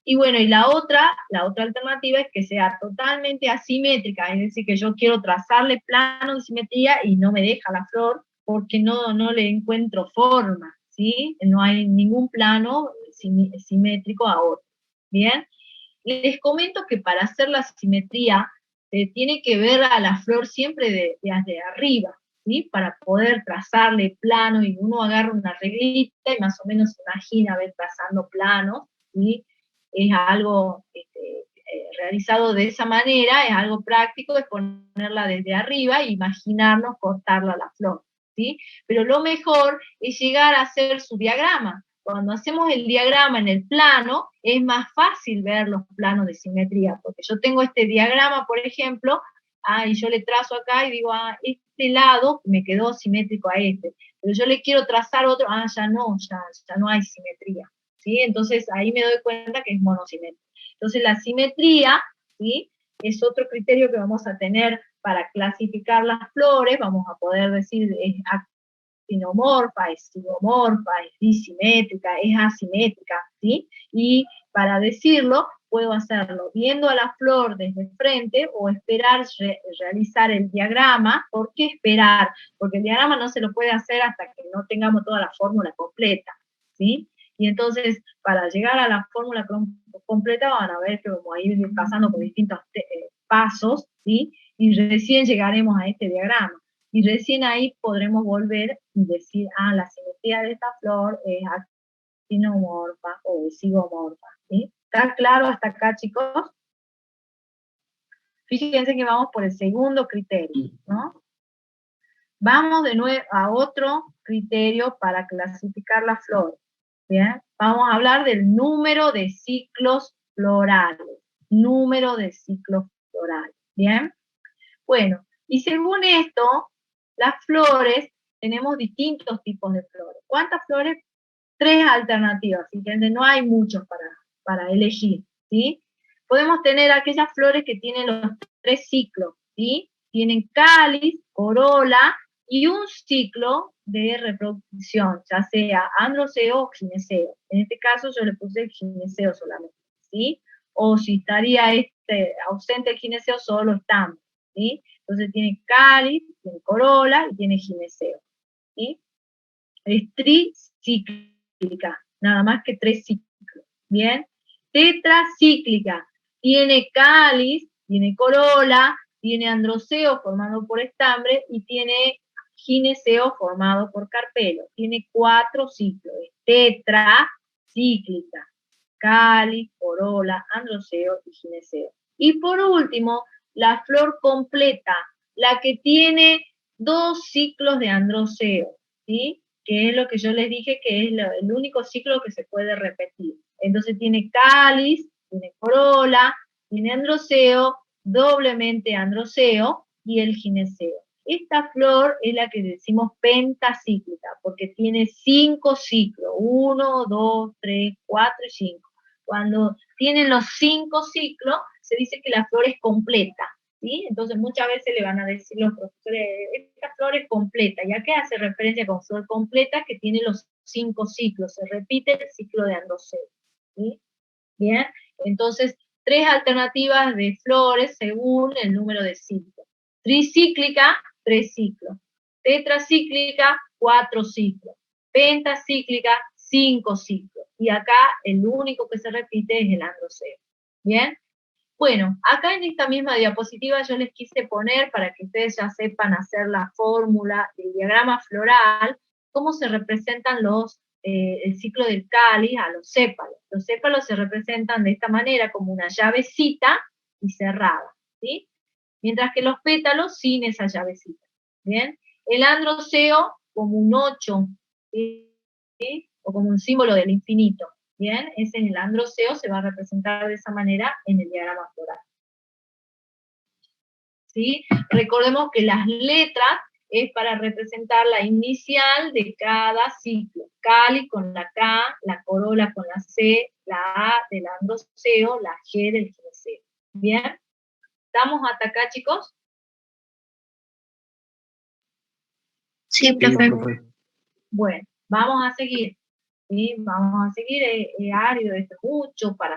Y bueno, y la otra alternativa es que sea totalmente asimétrica, es decir, que yo quiero trazarle plano de simetría y no me deja la flor porque no le encuentro forma, ¿sí? No hay ningún plano simétrico a otro, ¿bien? Les comento que para hacer la simetría se tiene que ver a la flor siempre desde arriba, ¿sí? Para poder trazarle plano y uno agarra una reglita y más o menos se imagina ver trazando planos, ¿sí? Es algo realizado de esa manera, es algo práctico, es ponerla desde arriba e imaginarnos cortarla a la flor, ¿sí? Pero lo mejor es llegar a hacer su diagrama. Cuando hacemos el diagrama en el plano, es más fácil ver los planos de simetría, porque yo tengo este diagrama, por ejemplo, y yo le trazo acá y digo, este lado me quedó simétrico a este, pero yo le quiero trazar otro, ya no hay simetría, ¿sí? Entonces ahí me doy cuenta que es monosimétrico. Entonces la simetría, ¿sí? Es otro criterio que vamos a tener para clasificar las flores, vamos a poder decir, es actinomorfa, es zigomorfa, es disimétrica, es asimétrica, ¿sí? Y para decirlo, puedo hacerlo viendo a la flor desde frente o esperar realizar el diagrama. ¿Por qué esperar? Porque el diagrama no se lo puede hacer hasta que no tengamos toda la fórmula completa, ¿sí? Y entonces, para llegar a la fórmula completa, van a ver que vamos a ir pasando por distintos pasos, ¿sí? Y recién llegaremos a este diagrama. Y recién ahí podremos volver y decir, la simetría de esta flor es actinomorfa o es zigomorfa, ¿sí? ¿Está claro hasta acá, chicos? Fíjense que vamos por el segundo criterio, ¿no? Vamos de nuevo a otro criterio para clasificar las flores, ¿bien? Vamos a hablar del número de ciclos florales. Número de ciclos florales, ¿bien? Bueno, y según esto, las flores, tenemos distintos tipos de flores. ¿Cuántas flores? 3 alternativas, fíjense, no hay muchos para elegir, ¿sí? Podemos tener aquellas flores que tienen los 3 ciclos, ¿sí? Tienen cáliz, corola y un ciclo de reproducción, ya sea androceo o gineceo. En este caso yo le puse el gineceo solamente, ¿sí? O si estaría ausente el gineceo, solo estambres, ¿sí? Entonces tiene cáliz, tiene corola y tiene gineceo, ¿sí? Es tricíclica, nada más que 3 ciclos, ¿bien? Tetracíclica, tiene cáliz, tiene corola, tiene androceo formado por estambre y tiene gineceo formado por carpelo. Tiene 4 ciclos, es tetracíclica, cáliz, corola, androceo y gineceo. Y por último, la flor completa, la que tiene 2 ciclos de androceo, ¿sí? Que es lo que yo les dije que es el único ciclo que se puede repetir. Entonces tiene cáliz, tiene corola, tiene androceo, doblemente androceo y el gineceo. Esta flor es la que decimos pentacíclica, porque tiene 5 ciclos, 1, 2, 3, 4 y 5. Cuando tienen los 5 ciclos, se dice que la flor es completa, ¿sí? Entonces muchas veces le van a decir los profesores, esta flor es completa, ¿y a qué hace referencia con flor completa? Que tiene los 5 ciclos, se repite el ciclo de androceo, ¿sí? Bien, entonces 3 alternativas de flores según el número de ciclos. Tricíclica, 3 ciclos. Tetracíclica, 4 ciclos. Pentacíclica, 5 ciclos. Y acá el único que se repite es el androceo. ¿Bien? Bueno, acá en esta misma diapositiva yo les quise poner, para que ustedes ya sepan hacer la fórmula del diagrama floral, cómo se representan el ciclo del cáliz a los sépalos. Los sépalos se representan de esta manera, como una llavecita y cerrada, ¿sí? Mientras que los pétalos sin esa llavecita, ¿bien? El androceo como un 8, ¿sí? O como un símbolo del infinito, ¿bien? Ese es el androceo, se va a representar de esa manera en el diagrama floral. ¿Sí? Recordemos que las letras es para representar la inicial de cada ciclo. Cáliz con la K, la corola con la C, la A del androceo, la G del gineceo. ¿Bien? ¿Estamos hasta acá, chicos? Sí, profe. Bueno, vamos a seguir. ¿Sí? Vamos a seguir, árido, esto mucho para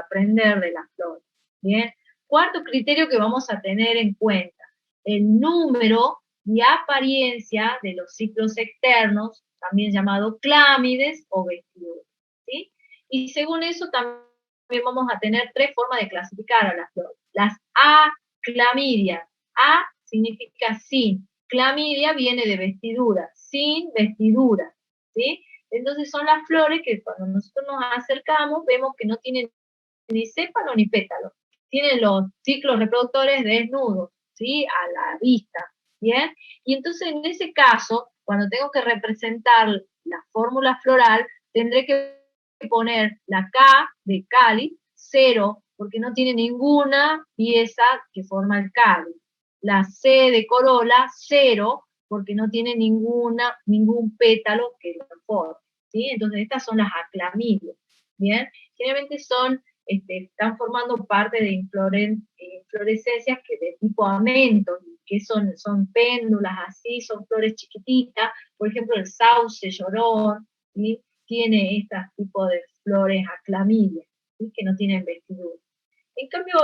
aprender de las flores. Bien. Cuarto criterio que vamos a tener en cuenta, el número y apariencia de los ciclos externos, también llamado clámides o vestiduras, ¿sí? Y según eso también vamos a tener 3 formas de clasificar a las flores. Las aclamidias. A significa sin. Clamidia viene de vestidura, sin vestidura, ¿sí? Entonces son las flores que cuando nosotros nos acercamos vemos que no tienen ni sépalo ni pétalo. Tienen los ciclos reproductores desnudos, ¿sí? A la vista, ¿bien? Y entonces en ese caso, cuando tengo que representar la fórmula floral, tendré que poner la K de cáliz, 0, porque no tiene ninguna pieza que forma el cáliz. La C de corola, 0, porque no tiene ningún pétalo que lo forme, ¿sí? Entonces estas son las aclamidias, ¿bien? Generalmente están formando parte de inflorescencias de tipo amentos, que son péndulas así, son flores chiquititas. Por ejemplo, el sauce llorón, ¿sí? Tiene este tipo de flores aclamidias, ¿sí? Que no tienen vestidura. En cambio,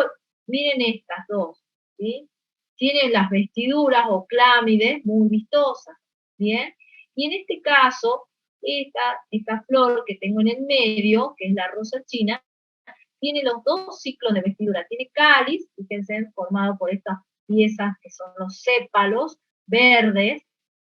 miren estas dos, ¿sí? Tienen las vestiduras o clámides muy vistosas, ¿bien? Y en este caso, esta flor que tengo en el medio, que es la rosa china, tiene los 2 ciclos de vestidura. Tiene cáliz, fíjense, formado por estas piezas que son los sépalos verdes,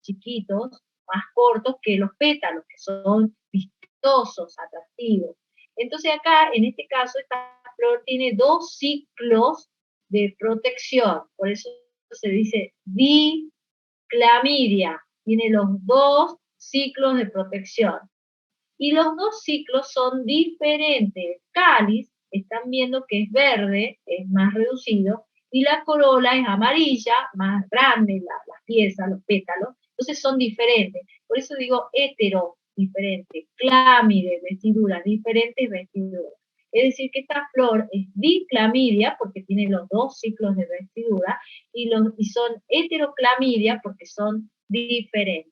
chiquitos, más cortos que los pétalos, que son vistosos, atractivos. Entonces acá, en este caso, esta flor tiene 2 ciclos de protección, por eso se dice diclamidia, tiene los 2 ciclos de protección. Y los 2 ciclos son diferentes. Cáliz, están viendo que es verde, es más reducido, y la corola es amarilla, más grande, las piezas, los pétalos, entonces son diferentes. Por eso digo hetero, diferente, clámide, vestiduras, diferentes vestiduras. Es decir, que esta flor es diclamidia, porque tiene los 2 ciclos de vestidura, y son heteroclamidia, porque son diferentes.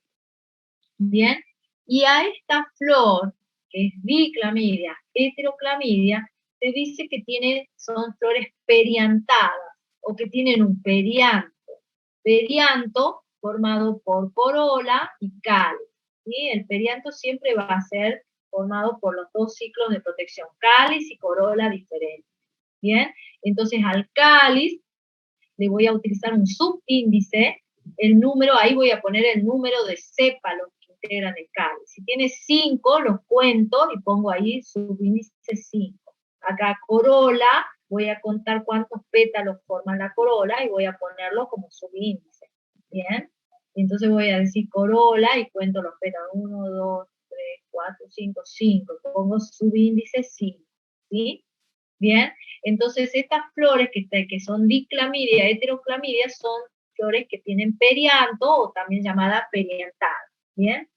¿Bien? Y a esta flor, que es biclamidia, heteroclamidia, se dice que son flores periantadas, o que tienen un perianto. Perianto formado por corola y cáliz, ¿sí? El perianto siempre va a ser formado por los 2 ciclos de protección, cáliz y corola diferentes. ¿Bien? Entonces al cáliz le voy a utilizar un subíndice, el número, ahí voy a poner el número de sépalos que integran el cáliz. Si tiene 5, los cuento y pongo ahí subíndice 5. Acá corola, voy a contar cuántos pétalos forman la corola y voy a ponerlo como subíndice. ¿Bien? Entonces voy a decir corola y cuento los pétalos. 1, 2, 3, 4, 5, 5. Pongo subíndice 5. ¿Sí? Bien, entonces estas flores que son diclamidia, heteroclamidia, son flores que tienen perianto, o también llamada periantada, ¿bien?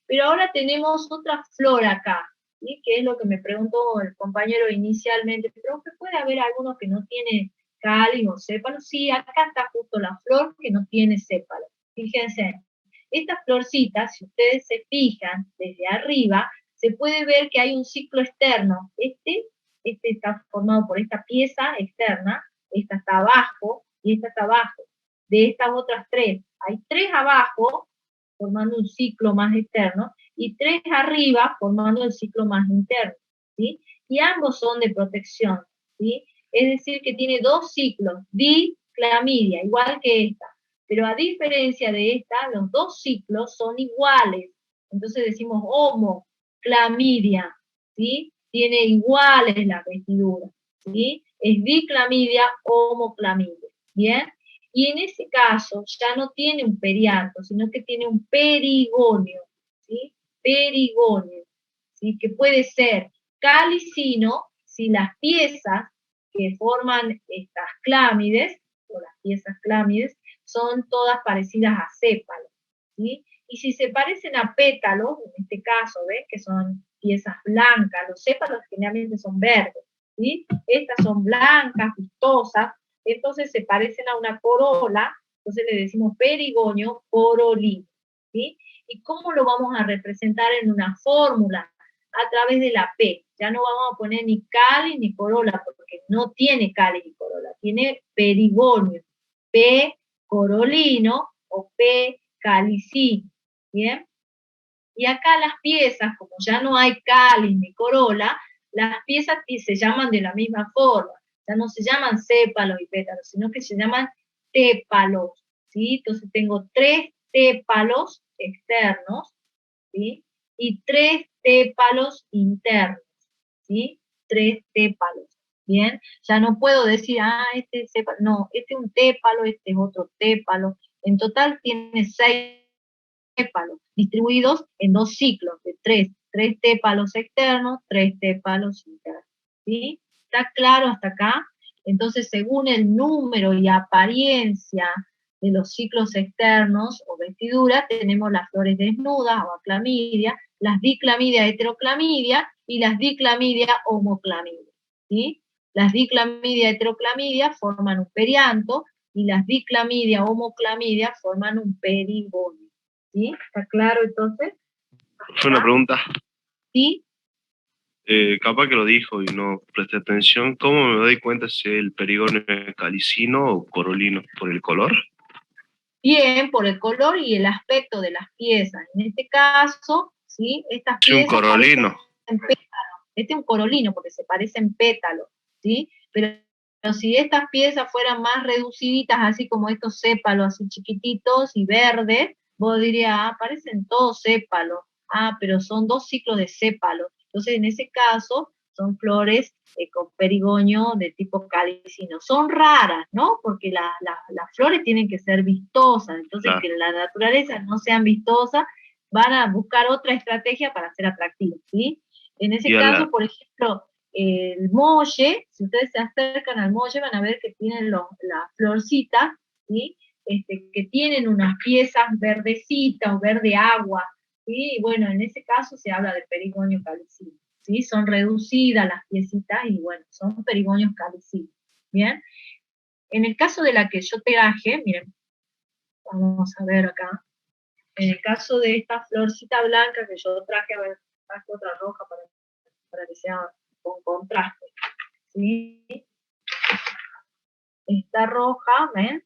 Pero ahora tenemos otra flor acá, ¿sí? Que es lo que me preguntó el compañero inicialmente, pero puede haber alguno que no tiene cáliz o sépalo. Sí, acá está justo la flor que no tiene sépalo. Fíjense, estas florcitas, si ustedes se fijan desde arriba, se puede ver que hay un ciclo externo. Este está formado por esta pieza externa, esta está abajo y esta está abajo. De estas otras tres, hay tres abajo, formando un ciclo más externo, y tres arriba, formando el ciclo más interno, ¿sí? Y ambos son de protección, ¿sí? Es decir, que tiene dos ciclos, diclamidia, igual que esta. Pero a diferencia de esta, los dos ciclos son iguales. Entonces decimos homoclamidia, ¿sí? Tiene iguales las vestiduras, ¿sí? Es diclamidia, homoclamidia, ¿bien? Y en ese caso ya no tiene un perianto, sino que tiene un perigonio, ¿sí? Perigonio, ¿sí? Que puede ser calicino si las piezas que forman estas clámides, o las piezas clámides, son todas parecidas a sépalos, ¿sí? Y si se parecen a pétalos, en este caso, ¿ves? Que son piezas blancas, los sépalos generalmente son verdes, ¿sí? Estas son blancas, vistosas, entonces se parecen a una corola, entonces le decimos perigonio corolino, ¿sí? ¿Y cómo lo vamos a representar en una fórmula? A través de la P. Ya no vamos a poner ni cáliz ni corola, porque no tiene cáliz ni corola, tiene perigonio, P corolino o P calicino, ¿bien? Y acá las piezas, como ya no hay cáliz ni corola, las piezas se llaman de la misma forma, ya no se llaman sépalos y pétalos, sino que se llaman tépalos, ¿sí? Entonces tengo tres tépalos externos, ¿sí? Y tres tépalos internos, ¿sí? Tres tépalos, ¿bien? Ya no puedo decir, este es sépalo, no, este es un tépalo, este es otro tépalo. En total tiene 6 tépalos, distribuidos en 2 ciclos de 3 tépalos externos, 3 tépalos internos, ¿sí? ¿Está claro hasta acá? Entonces, según el número y apariencia de los ciclos externos o vestiduras, tenemos las flores desnudas o aclamidia, las diclamidia, heteroclamidia y las diclamidia, homoclamidia, ¿sí? Las diclamidia, heteroclamidia forman un perianto y las diclamidia, homoclamidia forman un perigonio, ¿sí? ¿Está claro entonces? Fue una pregunta. ¿Sí? Capaz que lo dijo y no presté atención. ¿Cómo me doy cuenta si el perigonio es calicino o corolino? ¿Por el color? Bien, por el color y el aspecto de las piezas. En este caso, ¿sí? Estas Sí, un piezas corolino. este es un corolino porque se parecen pétalos, ¿sí? Pero si estas piezas fueran más reduciditas, así como estos sépalos así chiquititos y verdes, vos dirías, parecen todos sépalos, pero son 2 ciclos de sépalos. Entonces, en ese caso, son flores con perigonio de tipo calicino. Son raras, ¿no? Porque las flores tienen que ser vistosas, entonces Claro. que la naturaleza no sean vistosas, van a buscar otra estrategia para ser atractivas, ¿sí? En ese caso, por ejemplo, el molle, si ustedes se acercan al molle van a ver que tienen las florcitas, ¿sí? Que tienen unas piezas verdecitas o verde agua, ¿sí? Y bueno, en ese caso se habla de perigonio calicino, ¿sí? Son reducidas las piecitas y bueno, son perigonios calicinos, ¿bien? En el caso de la que yo traje, miren, vamos a ver acá, en el caso de esta florcita blanca que yo traje, a ver, traje otra roja para que sea con contraste, ¿sí? Esta roja, ¿ven?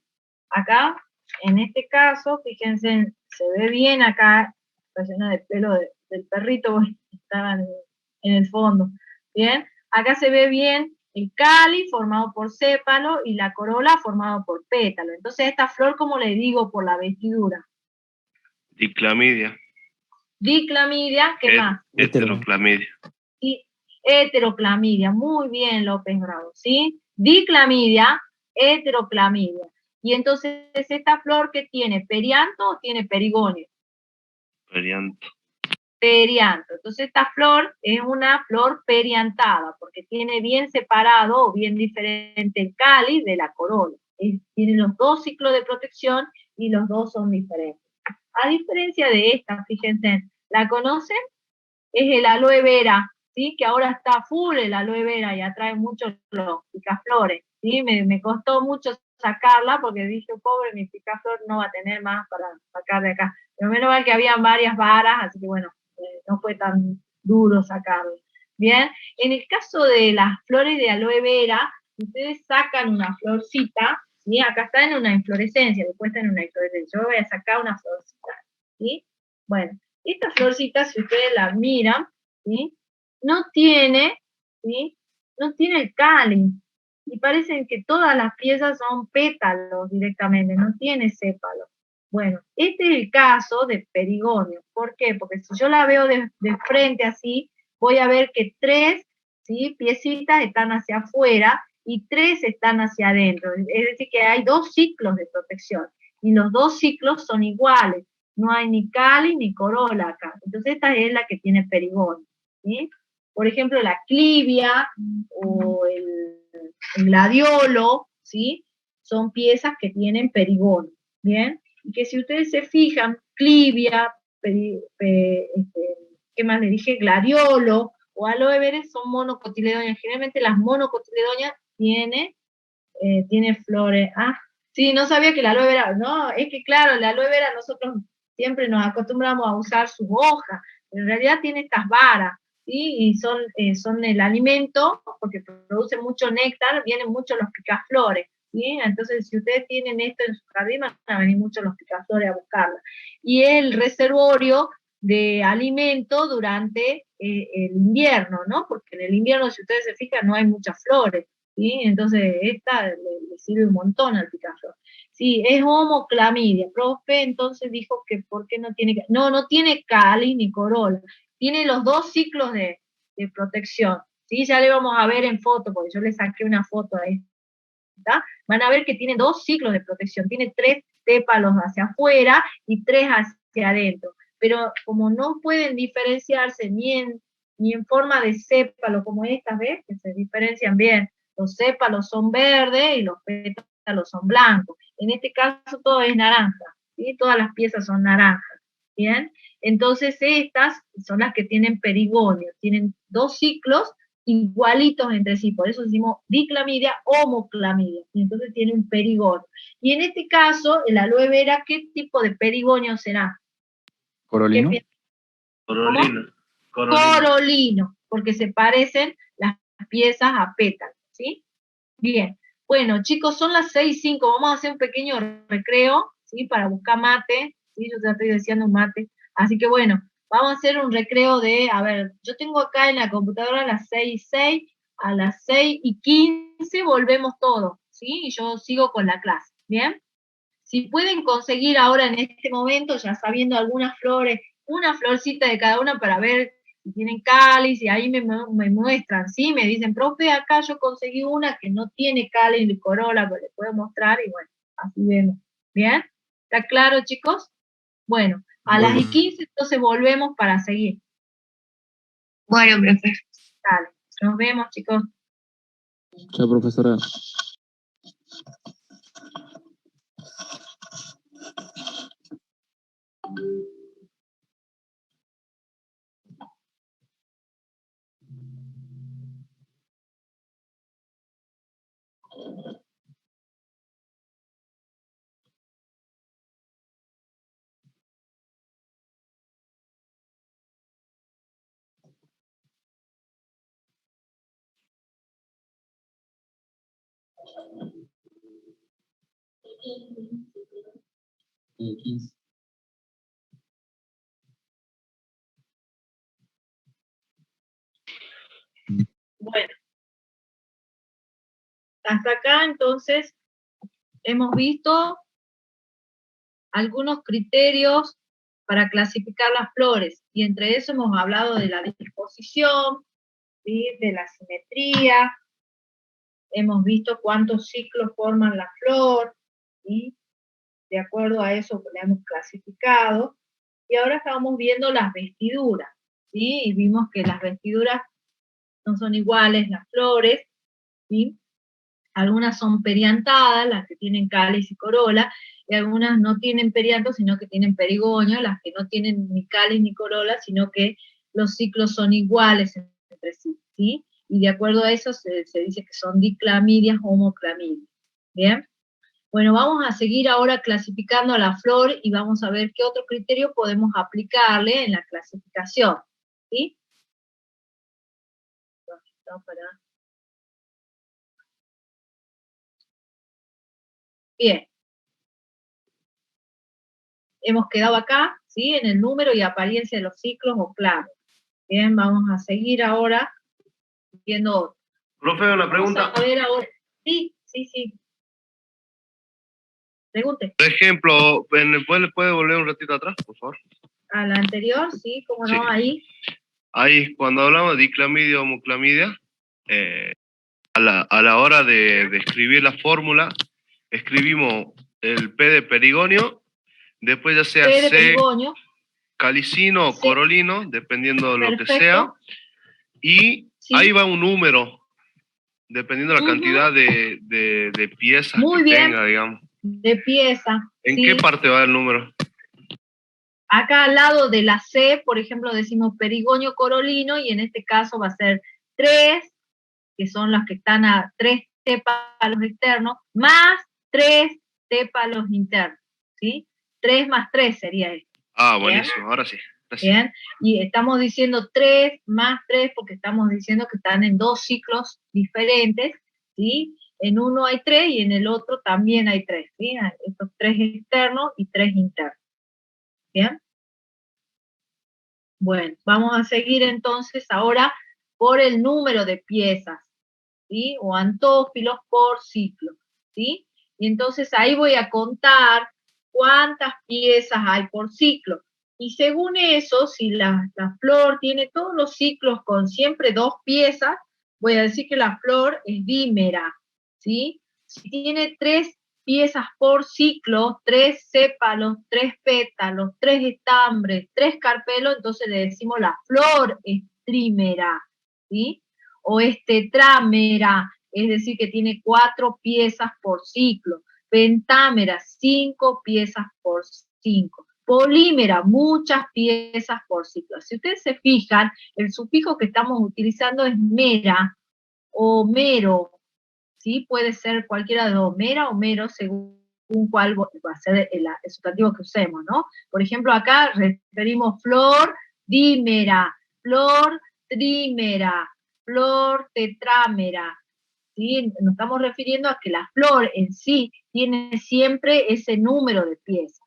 Acá, en este caso, fíjense, se ve bien acá, está llena de pelo del perrito que estaba en el fondo, ¿bien? Acá se ve bien el cáliz formado por sépalo y la corola formado por pétalo. Entonces, esta flor, ¿cómo le digo por la vestidura? Diclamidia. Diclamidia, ¿qué más? Heteroclamidia. Y heteroclamidia, muy bien, López Bravo, ¿sí? Diclamidia, heteroclamidia. Y entonces, ¿esta flor qué tiene? ¿Perianto o tiene perigonio? Perianto. Perianto. Entonces, esta flor es una flor periantada, porque tiene bien separado o bien diferente el cáliz de la corola. tienen los dos ciclos de protección y los dos son diferentes. A diferencia de esta, fíjense, ¿la conocen? Es el aloe vera, ¿sí? Que ahora está full el aloe vera y atrae mucho los picaflores, ¿sí? Me costó mucho sacarla porque dije, pobre, mi picaflor no va a tener más para sacar de acá. Pero menos mal que había varias varas, así que bueno, no fue tan duro sacarlo. Bien, en el caso de las flores de aloe vera, ustedes sacan una florcita, ¿sí? Acá está en una inflorescencia, después está en una inflorescencia. Yo voy a sacar una florcita, ¿sí? Bueno, esta florcita, si ustedes la miran, ¿sí? No tiene, ¿sí? No tiene el cáliz. Y parecen que todas las piezas son pétalos directamente, no tiene sépalo. Bueno, este es el caso de perigonio. ¿Por qué? Porque si yo la veo de frente así, voy a ver que 3, ¿sí? Piecitas están hacia afuera y 3 están hacia adentro. Es decir, que hay 2 ciclos de protección. Y los 2 ciclos son iguales. No hay ni cáliz ni corola acá. Entonces esta es la que tiene perigonio, ¿sí? Por ejemplo, la clivia o el gladiolo, ¿sí? Son piezas que tienen perigonio, ¿bien? Y que si ustedes se fijan, clivia, ¿qué más le dije? Gladiolo o aloe vera son monocotiledóneas. Generalmente las monocotiledóneas tienen flores. Ah, sí, no sabía que la aloe vera, no, es que claro, la aloe vera nosotros siempre nos acostumbramos a usar sus hojas, pero en realidad tiene estas varas, ¿sí? Y son el alimento, porque producen mucho néctar, vienen mucho los picaflores, ¿sí? Entonces, si ustedes tienen esto en su jardín, van a venir muchos los picaflores a buscarla. Y el reservorio de alimento durante el invierno, ¿no? Porque en el invierno, si ustedes se fijan, no hay muchas flores, ¿sí? Entonces, esta le sirve un montón al picaflor. Sí, es homoclamidia. Profe, entonces dijo que ¿por qué no tiene? No tiene cáliz ni corola. Tiene los 2 ciclos de protección. ¿Sí? Ya le vamos a ver en foto, porque yo le saqué una foto ahí. ¿Está? Van a ver que tiene 2 ciclos de protección. Tiene 3 sépalos hacia afuera y 3 hacia adentro. Pero como no pueden diferenciarse ni en forma de sépalo como estas, ¿ves? Que se diferencian bien. Los sépalos son verdes y los pétalos son blancos. En este caso todo es naranja, ¿sí? Todas las piezas son naranjas, ¿bien? Entonces estas son las que tienen perigonio, tienen 2 ciclos igualitos entre sí, por eso decimos diclamidia, homoclamidia, y entonces tiene un perigonio. Y en este caso, el aloe vera, ¿qué tipo de perigonio será? ¿Corolino? Corolino. Corolino, porque se parecen las piezas a pétalos, ¿sí? Bien, bueno, chicos, son las 6:05, vamos a hacer un pequeño recreo, ¿sí? Para buscar mate, ¿sí? Yo ya estoy deseando un mate, así que bueno, vamos a hacer un recreo de, a ver, yo tengo acá en la computadora a las 6:06, a las 6:15 volvemos todos, ¿sí? Y yo sigo con la clase, ¿bien? Si pueden conseguir ahora en este momento, ya sabiendo algunas flores, una florcita de cada una para ver si tienen cáliz, y ahí me muestran, ¿sí? Me dicen, profe, acá yo conseguí una que no tiene cáliz ni corola, pues les puedo mostrar, y bueno, así vemos. ¿Bien? ¿Está claro, chicos? Bueno, a las 15 entonces volvemos para seguir. Bueno, profe. Dale, nos vemos, chicos. Chao, profesora. Bueno, hasta acá entonces hemos visto algunos criterios para clasificar las flores, y entre eso hemos hablado de la disposición, ¿sí? De la simetría, hemos visto cuántos ciclos forman la flor, ¿sí? De acuerdo a eso la hemos clasificado, y ahora estamos viendo las vestiduras, ¿sí? Y vimos que las vestiduras no son iguales las flores, ¿sí? Algunas son periantadas, las que tienen cáliz y corola, y algunas no tienen perianto, sino que tienen perigonio, las que no tienen ni cáliz ni corola, sino que los ciclos son iguales entre sí, ¿sí? Y de acuerdo a eso se dice que son diclamidias, homoclamidias. ¿Bien? Bueno, vamos a seguir ahora clasificando a la flor y vamos a ver qué otro criterio podemos aplicarle en la clasificación, ¿sí? Bien. Hemos quedado acá, ¿sí? En el número y apariencia de los ciclos o claves. Bien, vamos a seguir ahora viendo otro. Profe, una pregunta. Vamos a ver ahora. Sí. Pregunte. Por ejemplo, ¿puede volver un ratito atrás, por favor? A la anterior, sí, cómo no, Sí. ahí. Cuando hablamos de diclamidia o homoclamidia, a la hora de escribir la fórmula, escribimos el P de perigonio, después ya sea P de C, perigonio. calicino o C. corolino, dependiendo de lo que Perfecto. sea, y Sí. ahí va un número, dependiendo de la cantidad de piezas Muy que bien. tenga, digamos. De pieza. ¿En sí. qué parte va el número? Acá al lado de la C, por ejemplo, decimos perigonio corolino, y en este caso va a ser 3, que son las que están a 3 tépalos externos, más 3 tépalos internos, ¿sí? 3 más 3 sería esto. Ah, ¿Bien? buenísimo, ahora sí. Gracias. Bien, y estamos diciendo 3 más 3 porque estamos diciendo que están en 2 ciclos diferentes, ¿sí? En uno hay 3 y en el otro también hay 3, ¿sí? Estos 3 externos y 3 internos. ¿Bien? Bueno, vamos a seguir entonces ahora por el número de piezas, ¿sí? O antófilos por ciclo, ¿sí? Y entonces ahí voy a contar cuántas piezas hay por ciclo. Y según eso, si la flor tiene todos los ciclos con siempre 2 piezas, voy a decir que la flor es dímera, ¿sí? Si tiene 3 piezas por ciclo, 3 sépalos, 3 pétalos, 3 estambres, 3 carpelos, entonces le decimos la flor es trímera, ¿sí? O es tetrámera, es decir, que tiene 4 piezas por ciclo. Pentámera, 5 piezas por 5. Polímera, muchas piezas por ciclo. Si ustedes se fijan, el sufijo que estamos utilizando es mera o mero, ¿sí? Puede ser cualquiera de dos, mera o mero, según cuál va a ser el sustantivo que usemos, ¿no? Por ejemplo, acá referimos flor dímera, flor trímera, flor tetrámera, ¿sí? Nos estamos refiriendo a que la flor en sí tiene siempre ese número de piezas,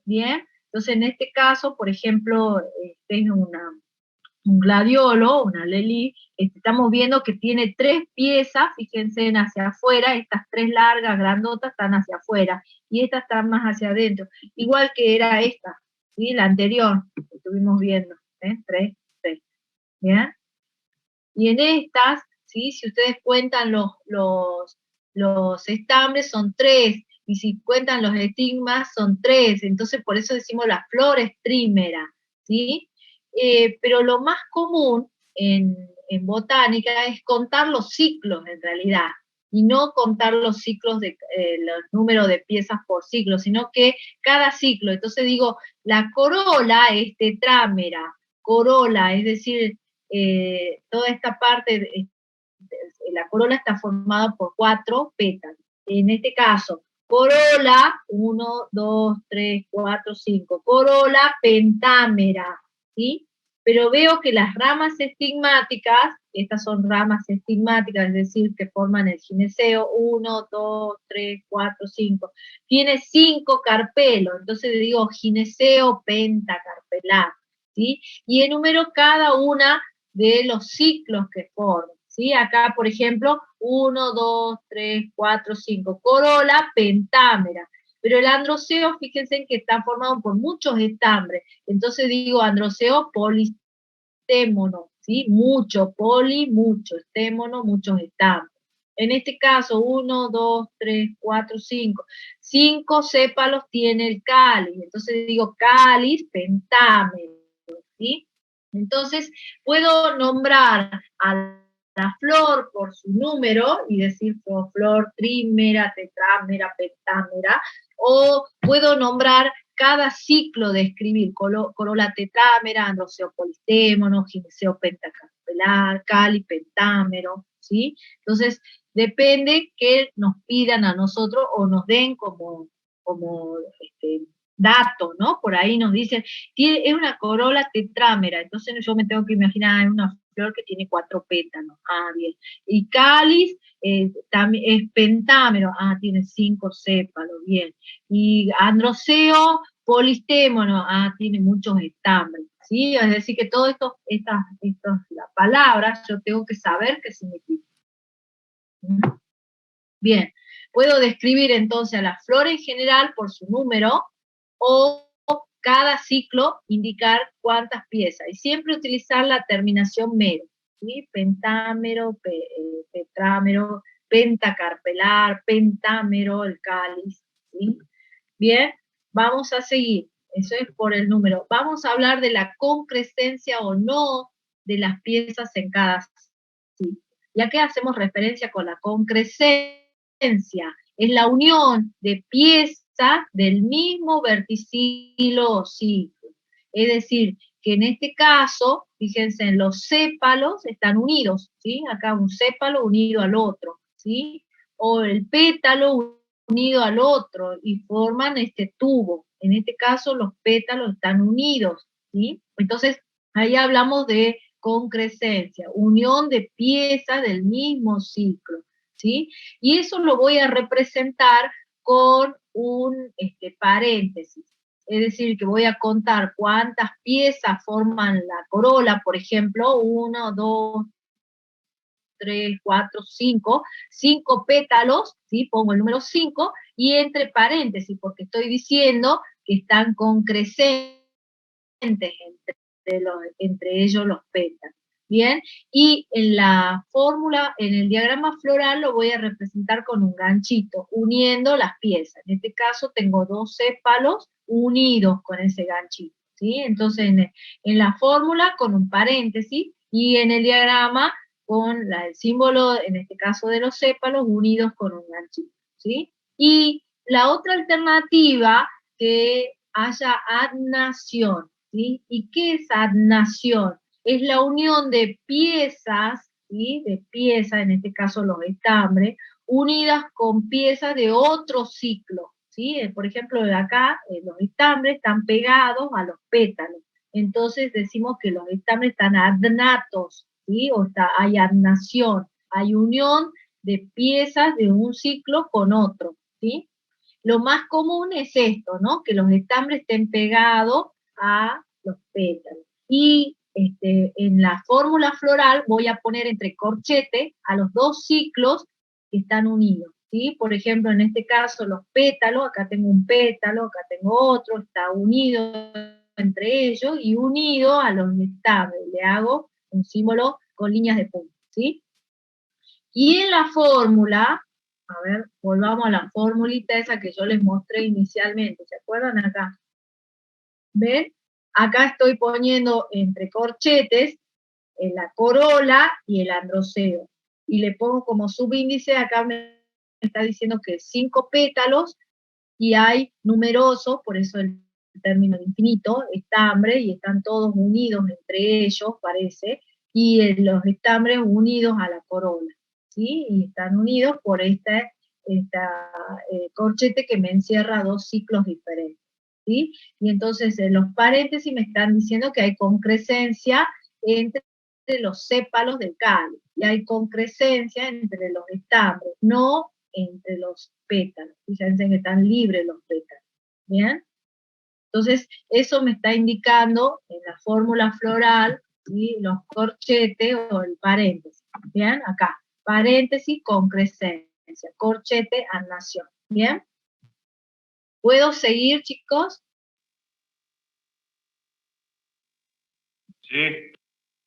¿bien? Entonces, en este caso, por ejemplo, es un gladiolo, una lelí, estamos viendo que tiene 3 piezas, fíjense hacia afuera, estas 3 largas, grandotas, están hacia afuera, y estas están más hacia adentro, igual que era esta, ¿sí? La anterior, que estuvimos viendo, 3, ¿bien? Y en estas, ¿sí? Si ustedes cuentan los estambres, son 3, y si cuentan los estigmas, son 3, entonces por eso decimos la flor es trímera, ¿sí? Pero lo más común en botánica es contar los ciclos en realidad, y no contar los ciclos de los números de piezas por ciclo, sino que cada ciclo. Entonces digo, la corola es tetrámera, corola, es decir, toda esta parte, la corola está formada por 4 pétalos. En este caso, corola, 1, 2, 3, 4, 5, corola pentámera, ¿sí? Pero veo que las ramas estigmáticas, estas son ramas estigmáticas, es decir, que forman el gineceo, 1, 2, 3, 4, 5, tiene 5 carpelos, entonces digo gineceo pentacarpelar, ¿sí? Y enumero cada una de los ciclos que forman, ¿sí? Acá, por ejemplo, 1, 2, 3, 4, 5, corola pentámera. Pero el androceo, fíjense que está formado por muchos estambres. Entonces digo androceo polistémono, ¿sí? Mucho, poli, mucho, estémono, muchos estambres. En este caso, 1, 2, 3, 4, 5. 5 sépalos tiene el cáliz. Entonces digo cáliz pentámero, ¿sí? Entonces, puedo nombrar a flor por su número y decir flor, trímera, tetrámera, pentámera, o puedo nombrar cada ciclo de escribir, corola tetrámera, androceo polistémono, gineceo pentacarpelar, cali pentámero, ¿sí? Entonces, depende que nos pidan a nosotros o nos den como dato, ¿no? Por ahí nos dicen, es una corola tetrámera, entonces yo me tengo que imaginar una flor que tiene 4 pétalos, bien. Y cáliz también es pentámero, tiene 5 sépalos, bien. Y androceo polistémono, tiene muchos estambres, ¿sí? Es decir, que todas estas palabras yo tengo que saber qué significan. Bien, puedo describir entonces a la flor en general por su número o cada ciclo indicar cuántas piezas y siempre utilizar la terminación mero, ¿sí? Pentámero, tetrámero, pentacarpelar, pentámero, el cáliz, ¿sí? Bien, vamos a seguir, eso es por el número. Vamos a hablar de la concrescencia o no de las piezas en cada ciclo. ¿Y a qué hacemos referencia con la concrescencia? Es la unión de piezas del mismo verticilo o ciclo. Es decir, que en este caso, fíjense, en los sépalos están unidos, ¿sí? Acá un sépalo unido al otro, ¿sí? O el pétalo unido al otro y forman este tubo. En este caso los pétalos están unidos, ¿sí? Entonces, ahí hablamos de concrescencia, unión de piezas del mismo ciclo, ¿sí? Y eso lo voy a representar con un paréntesis. Es decir, que voy a contar cuántas piezas forman la corola, por ejemplo, 1, 2, 3, 4, 5, 5 pétalos, ¿sí? Pongo el número 5, y entre paréntesis, porque estoy diciendo que están concrescentes entre ellos los pétalos. Bien, y en la fórmula, en el diagrama floral lo voy a representar con un ganchito, uniendo las piezas. En este caso tengo 2 sépalos unidos con ese ganchito, ¿sí? Entonces en la fórmula con un paréntesis y en el diagrama con el símbolo, en este caso de los sépalos, unidos con un ganchito, ¿sí? Y la otra alternativa, que haya adnación, ¿sí? ¿Y qué es adnación? Es la unión de piezas, ¿sí? De piezas, en este caso los estambres, unidas con piezas de otro ciclo, ¿sí? Por ejemplo, de acá, los estambres están pegados a los pétalos, entonces decimos que los estambres están adnatos, ¿sí? O hay adnación, hay unión de piezas de un ciclo con otro, ¿sí? Lo más común es esto, ¿no? Que los estambres estén pegados a los pétalos. Y en la fórmula floral voy a poner entre corchetes a los 2 ciclos que están unidos, ¿sí? Por ejemplo, en este caso los pétalos, acá tengo un pétalo, acá tengo otro, está unido entre ellos y unido a los estambres. Le hago un símbolo con líneas de punta, ¿sí? Y en la fórmula, a ver, volvamos a la formulita esa que yo les mostré inicialmente, ¿se acuerdan acá? ¿Ven? Acá estoy poniendo entre corchetes la corola y el androceo. Y le pongo como subíndice, acá me está diciendo que 5 pétalos, y hay numerosos, por eso el término de infinito, estambre, y están todos unidos entre ellos, parece, y los estambres unidos a la corola, ¿sí? Y están unidos por esta corchete que me encierra 2 ciclos diferentes, ¿sí? Y entonces en los paréntesis me están diciendo que hay concrescencia entre los sépalos del cáliz, y hay concrescencia entre los estambres, no entre los pétalos. Fíjense que están libres los pétalos, ¿bien? Entonces, eso me está indicando en la fórmula floral, ¿sí? Los corchetes o el paréntesis, ¿bien? Acá, paréntesis, concrescencia, corchete, adnación, ¿bien? ¿Puedo seguir, chicos? Sí.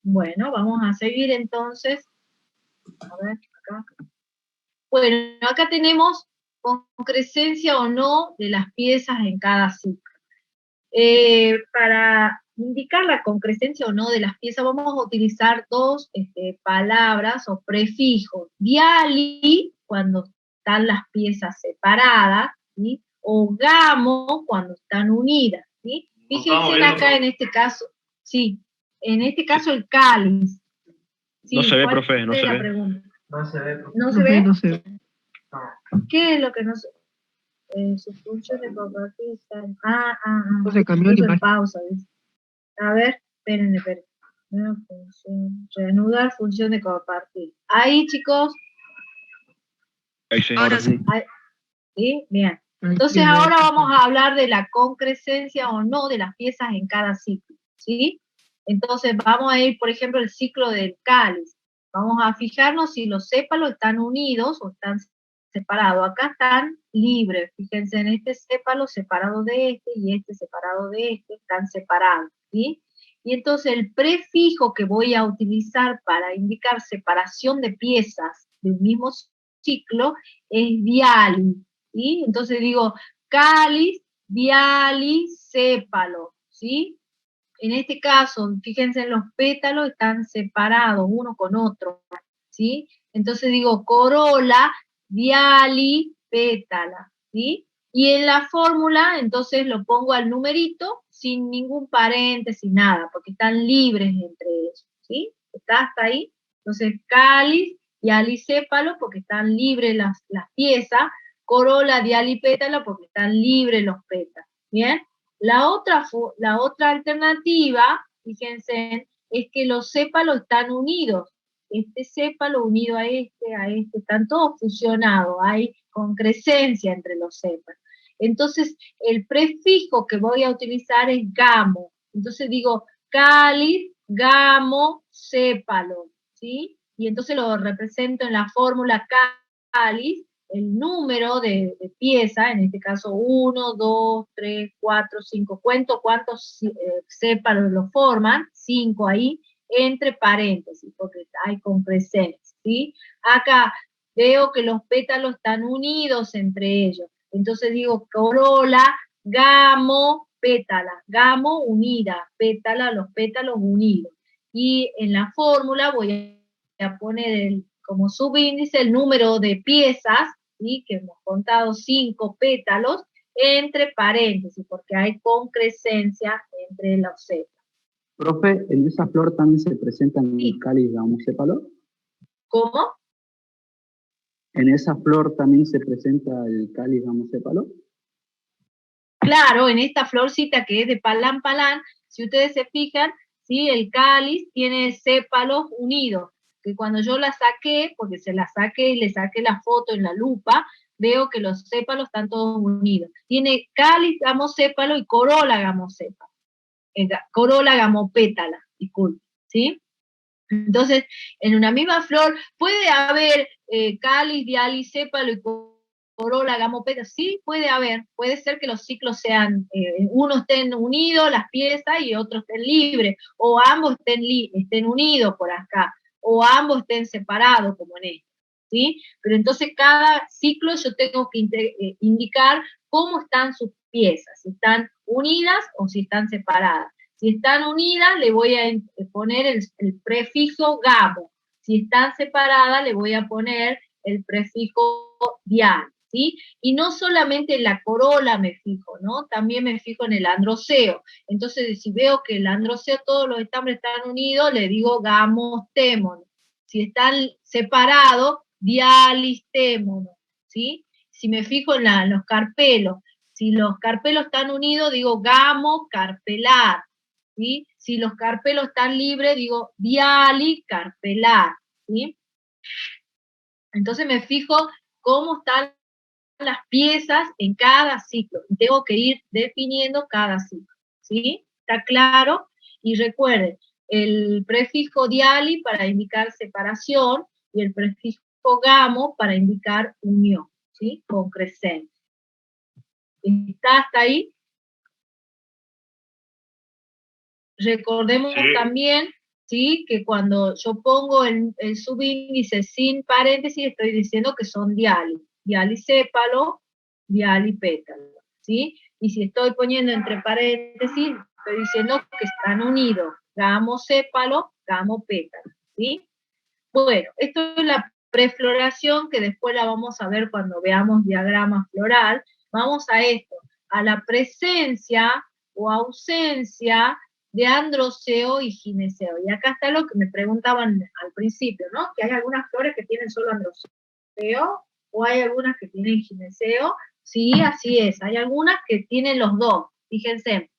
Bueno, vamos a seguir entonces. A ver, acá. Bueno, acá tenemos concrescencia o no de las piezas en cada ciclo. Para indicar la concrescencia o no de las piezas, vamos a utilizar dos palabras o prefijos. Diali, cuando están las piezas separadas, ¿sí? O gamo, cuando están unidas, ¿sí? Fíjense acá en este caso, sí, en este caso el cáliz. Sí, No se ve, ¿cuál profe, no es se la ve. pregunta? No se ve. ¿No se ve? No sé. ¿Qué es lo que no se ve? Su función de compartir está en... No se cambió la Puso en imagen. pausa, dice. A ver, espérenme. Nueva función, reanudar función de compartir. Ahí, chicos. Ahí sí, Ahora sí. ¿Sí? Bien. Ahí Entonces tiene, ahora vamos a hablar de la concrescencia o no de las piezas en cada ciclo, ¿sí? Entonces vamos a ir, por ejemplo, el ciclo del cáliz. Vamos a fijarnos si los sépalos están unidos o están separados. Acá están libres. Fíjense en este sépalo separado de este y este separado de este, están separados, ¿sí? Y entonces el prefijo que voy a utilizar para indicar separación de piezas del mismo ciclo es diali, ¿sí? Entonces digo cáliz, diali, sépalo, ¿sí? En este caso, fíjense en los pétalos, están separados uno con otro, ¿sí? Entonces digo corola, diali, pétala, ¿sí? Y en la fórmula, entonces lo pongo al numerito, sin ningún paréntesis, nada, porque están libres entre ellos, ¿sí? ¿Está hasta ahí? Entonces cáliz, dialisépalo, porque están libres las piezas, corola, dialipétala, porque están libres los pétalos, ¿bien? La otra alternativa, fíjense, es que los sépalos están unidos. Este sépalo unido a este, están todos fusionados, hay concrescencia entre los sépalos. Entonces, el prefijo que voy a utilizar es gamo. Entonces digo cáliz, gamo, sépalo, ¿sí? Y entonces lo represento en la fórmula cáliz, el número de pieza, en este caso 1, 2, 3, 4, 5, cuento cuántos sépalos lo forman, 5 ahí, entre paréntesis, porque hay concrescencia, ¿sí? Acá veo que los pétalos están unidos entre ellos, entonces digo corola, gamo, pétala, gamo unida, pétala, los pétalos unidos. Y en la fórmula voy a poner como subíndice el número de piezas, ¿sí? Que hemos contado 5 pétalos, entre paréntesis, porque hay concrescencia entre los sépalos. Profe, ¿en esa flor también se presentan Sí. el cáliz gamosépalo? ¿Cómo? ¿En esa flor también se presenta el cáliz gamosépalo? Claro, en esta florcita que es de palán palán, si ustedes se fijan, ¿sí? El cáliz tiene sépalos unidos, que cuando yo la saqué, porque se la saqué y le saqué la foto en la lupa, veo que los sépalos están todos unidos. Tiene cáliz gamosépalo y corola gamosépalo. Corola gamopétala, disculpe, ¿sí? Entonces, en una misma flor puede haber cáliz, diálisis, sépalo y corola, gamopétala. Sí, puede haber. Puede ser que los ciclos sean, unos estén unidos, las piezas, y otros estén libres, o ambos estén unidos por acá, o ambos estén separados, como en este, ¿sí? Pero entonces cada ciclo yo tengo que indicar cómo están sus piezas, si están unidas o si están separadas. Si están unidas, le voy a poner el prefijo gamo. Si están separadas, le voy a poner el prefijo dial, ¿sí? Y no solamente en la corola me fijo, ¿no? También me fijo en el androceo. Entonces, si veo que el androceo, todos los estambres están unidos, le digo gamostémono. Si están separados, dialistémono, ¿sí? Si me fijo en los carpelos, si los carpelos están unidos, digo gamocarpelar. ¿Sí? Si los carpelos están libres, digo dialicarpelar, ¿sí? Entonces me fijo cómo están las piezas en cada ciclo. Tengo que ir definiendo cada ciclo, ¿sí? ¿Está claro? Y recuerden, el prefijo diali para indicar separación y el prefijo gamo para indicar unión, ¿sí? Concrescencia. ¿Está hasta ahí? Recordemos también, ¿sí? Que cuando yo pongo el subíndice sin paréntesis, estoy diciendo que son diali. Dialisépalo, dialipétalo, ¿sí? Y si estoy poniendo entre paréntesis, estoy diciendo que están unidos, gamosépalo, gamopétalo, ¿sí? Bueno, esto es la prefloración, que después la vamos a ver cuando veamos diagrama floral. Vamos a esto, a la presencia o ausencia de androceo y gineceo. Y acá está lo que me preguntaban al principio, ¿no? Que hay algunas flores que tienen solo androceo, o hay algunas que tienen gineceo. Sí, así es. Hay algunas que tienen los dos. Fíjense,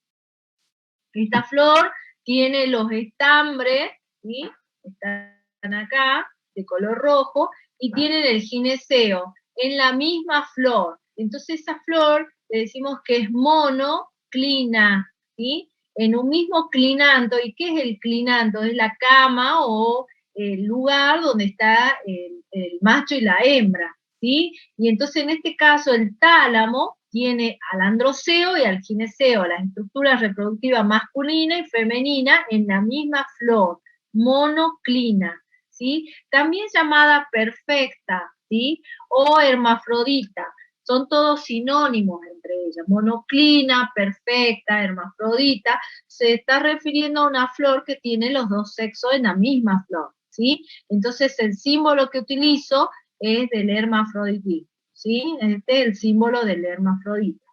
esta flor tiene los estambres, ¿sí? Están acá, de color rojo, y tienen el gineceo en la misma flor. Entonces esa flor le decimos que es monoclina, ¿sí? En un mismo clinanto. ¿Y qué es el clinanto? Es la cama o el lugar donde está el macho y la hembra, ¿sí? Y entonces en este caso el tálamo tiene al androceo y al gineceo, las estructuras reproductivas masculina y femenina en la misma flor, monoclina, ¿sí? También llamada perfecta, ¿sí? O hermafrodita. Son todos sinónimos entre ellas. Monoclina, perfecta, hermafrodita, se está refiriendo a una flor que tiene los dos sexos en la misma flor, ¿sí? Entonces el símbolo que utilizo es del hermafroditismo, ¿sí? Este es el símbolo del hermafrodita.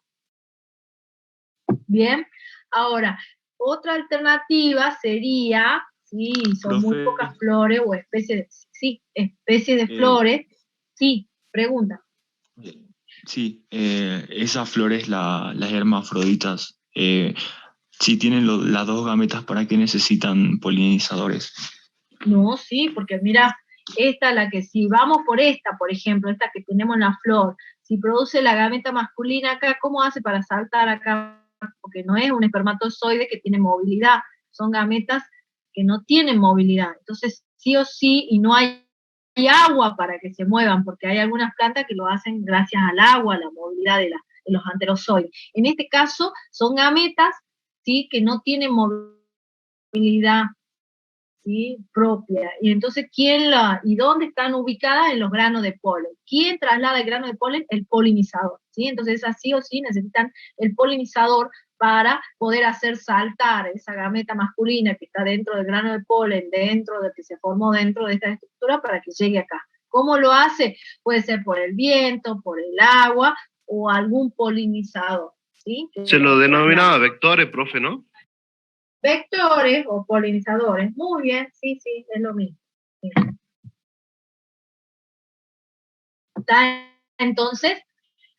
Bien, ahora, otra alternativa sería, sí, son muy pocas flores o especies, sí, especies de flores, sí, pregunta. Sí, esas flores, las hermafroditas, si tienen las dos gametas, ¿para qué necesitan polinizadores? No, sí, porque mira, esta, la que si vamos por esta, por ejemplo, esta que tenemos en la flor, si produce la gameta masculina acá, ¿cómo hace para saltar acá? Porque no es un espermatozoide que tiene movilidad, son gametas que no tienen movilidad. Entonces, sí o sí, y no hay agua para que se muevan, porque hay algunas plantas que lo hacen gracias al agua, a la movilidad de los anterozoides. En este caso, son gametas, ¿sí?, que no tienen movilidad, ¿sí?, propia. Y entonces, ¿y dónde están ubicadas? En los granos de polen. ¿Quién traslada el grano de polen? El polinizador, ¿sí? Entonces, así o sí necesitan el polinizador para poder hacer saltar esa gameta masculina que está dentro del grano de polen, dentro de que se formó dentro de esta estructura, para que llegue acá. ¿Cómo lo hace? Puede ser por el viento, por el agua o algún polinizador, ¿sí? Se lo denominaba vectores, profe, ¿no? Vectores o polinizadores. Muy bien, sí, sí, es lo mismo. Sí. ¿Está? Entonces,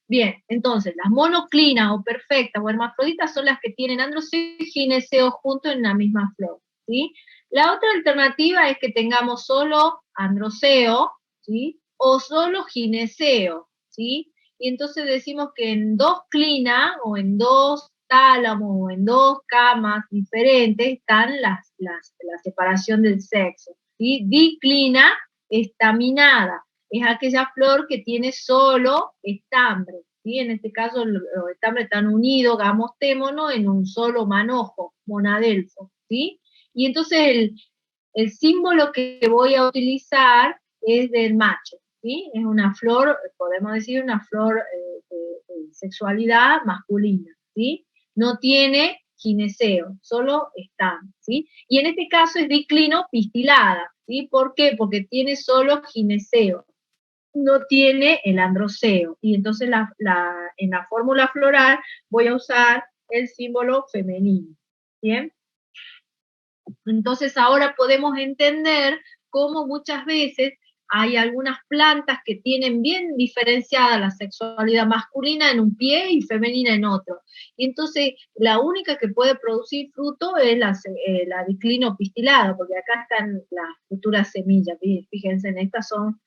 bien, entonces, las monoclinas o perfectas o hermafroditas son las que tienen androceo y gineceo juntos en la misma flor, ¿sí? La otra alternativa es que tengamos solo androceo, ¿sí?, o solo gineceo, ¿sí? Y entonces decimos que en dos clinas o en dos tálamos o en dos camas diferentes están la separación del sexo, ¿sí? Diclina estaminada es aquella flor que tiene solo estambre, ¿sí? En este caso los estambres están unidos, gamostémono, en un solo manojo, monadelfo, ¿sí? Y entonces el símbolo que voy a utilizar es del macho, ¿sí? Es una flor, podemos decir una flor de sexualidad masculina, ¿sí? No tiene gineceo, solo estambre, ¿sí? Y en este caso es diclino pistilada, ¿sí? ¿Por qué? Porque tiene solo gineceo, no tiene el androceo, y entonces en la fórmula floral voy a usar el símbolo femenino, ¿bien? Entonces ahora podemos entender cómo muchas veces hay algunas plantas que tienen bien diferenciada la sexualidad masculina en un pie y femenina en otro. Y entonces la única que puede producir fruto es la diclino pistilada, porque acá están las futuras semillas. Fíjense, en estas son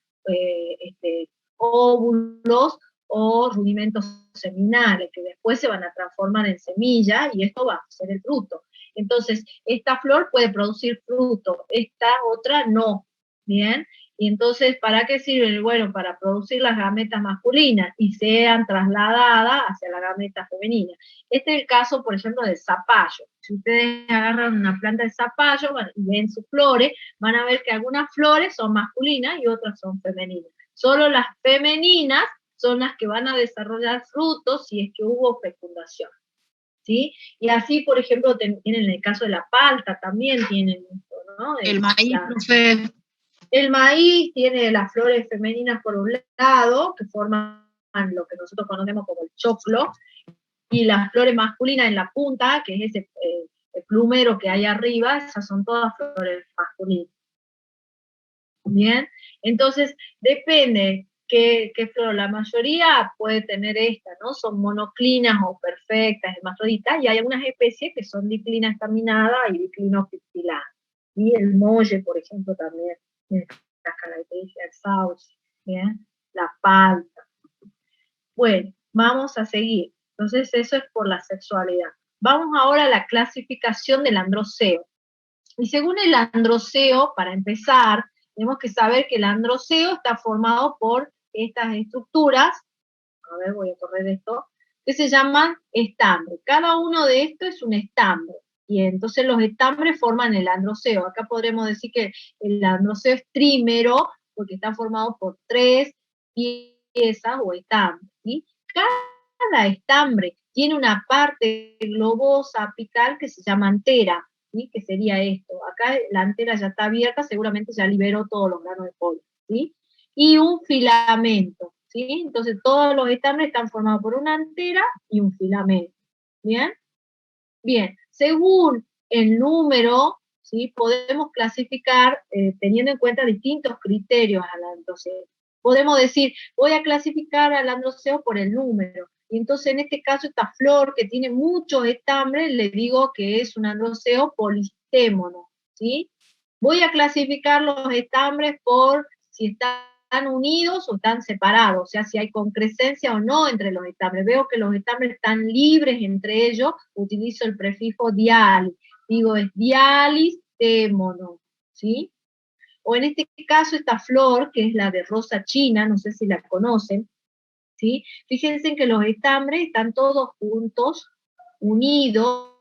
óvulos o rudimentos seminales, que después se van a transformar en semilla y esto va a ser el fruto. Entonces, esta flor puede producir fruto, esta otra no, ¿bien? Y entonces, ¿para qué sirven? Bueno, para producir las gametas masculinas y sean trasladadas hacia la gameta femenina. Este es el caso, por ejemplo, del zapallo. Si ustedes agarran una planta de zapallo y ven sus flores, van a ver que algunas flores son masculinas y otras son femeninas. Solo las femeninas son las que van a desarrollar frutos si es que hubo fecundación, ¿sí? Y así, por ejemplo, tienen en el caso de la palta, también tienen esto, ¿no? El maíz, profe. El maíz tiene las flores femeninas por un lado, que forman lo que nosotros conocemos como el choclo, y las flores masculinas en la punta, que es ese el plumero que hay arriba, esas son todas flores masculinas. Bien, entonces depende qué flor, la mayoría puede tener esta, ¿no? Son monoclinas o perfectas, hermafroditas, y hay algunas especies que son diclina estaminada y diclinopistila. Y el molle, por ejemplo, también tiene las características, el sauce, ¿bien? La palta. Bueno, vamos a seguir. Entonces eso es por la sexualidad. Vamos ahora a la clasificación del androceo. Y según el androceo, para empezar, tenemos que saber que el androceo está formado por estas estructuras, a ver, voy a correr esto, que se llaman estambres. Cada uno de estos es un estambre, y entonces los estambres forman el androceo. Acá podremos decir que el androceo es trímero, porque está formado por 3 piezas o estambres, ¿sí? Cada estambre tiene una parte globosa apical que se llama antera, ¿sí? Que sería esto. Acá la antera ya está abierta, seguramente ya liberó todos los granos de polen, ¿sí? Y un filamento, ¿sí? Entonces todos los estambres están formados por una antera y un filamento, ¿bien? Bien, según el número, ¿sí? Podemos clasificar, teniendo en cuenta distintos criterios al androceo. Podemos decir, voy a clasificar al androceo por el número, y entonces en este caso esta flor que tiene muchos estambres, le digo que es un androceo polistémono, ¿sí? Voy a clasificar los estambres por si están unidos o están separados, o sea, si hay concrescencia o no entre los estambres. Veo que los estambres están libres entre ellos, utilizo el prefijo dialis, digo es dialistémono, ¿sí? O en este caso esta flor, que es la de rosa china, no sé si la conocen, ¿sí? Fíjense que los estambres están todos juntos, unidos,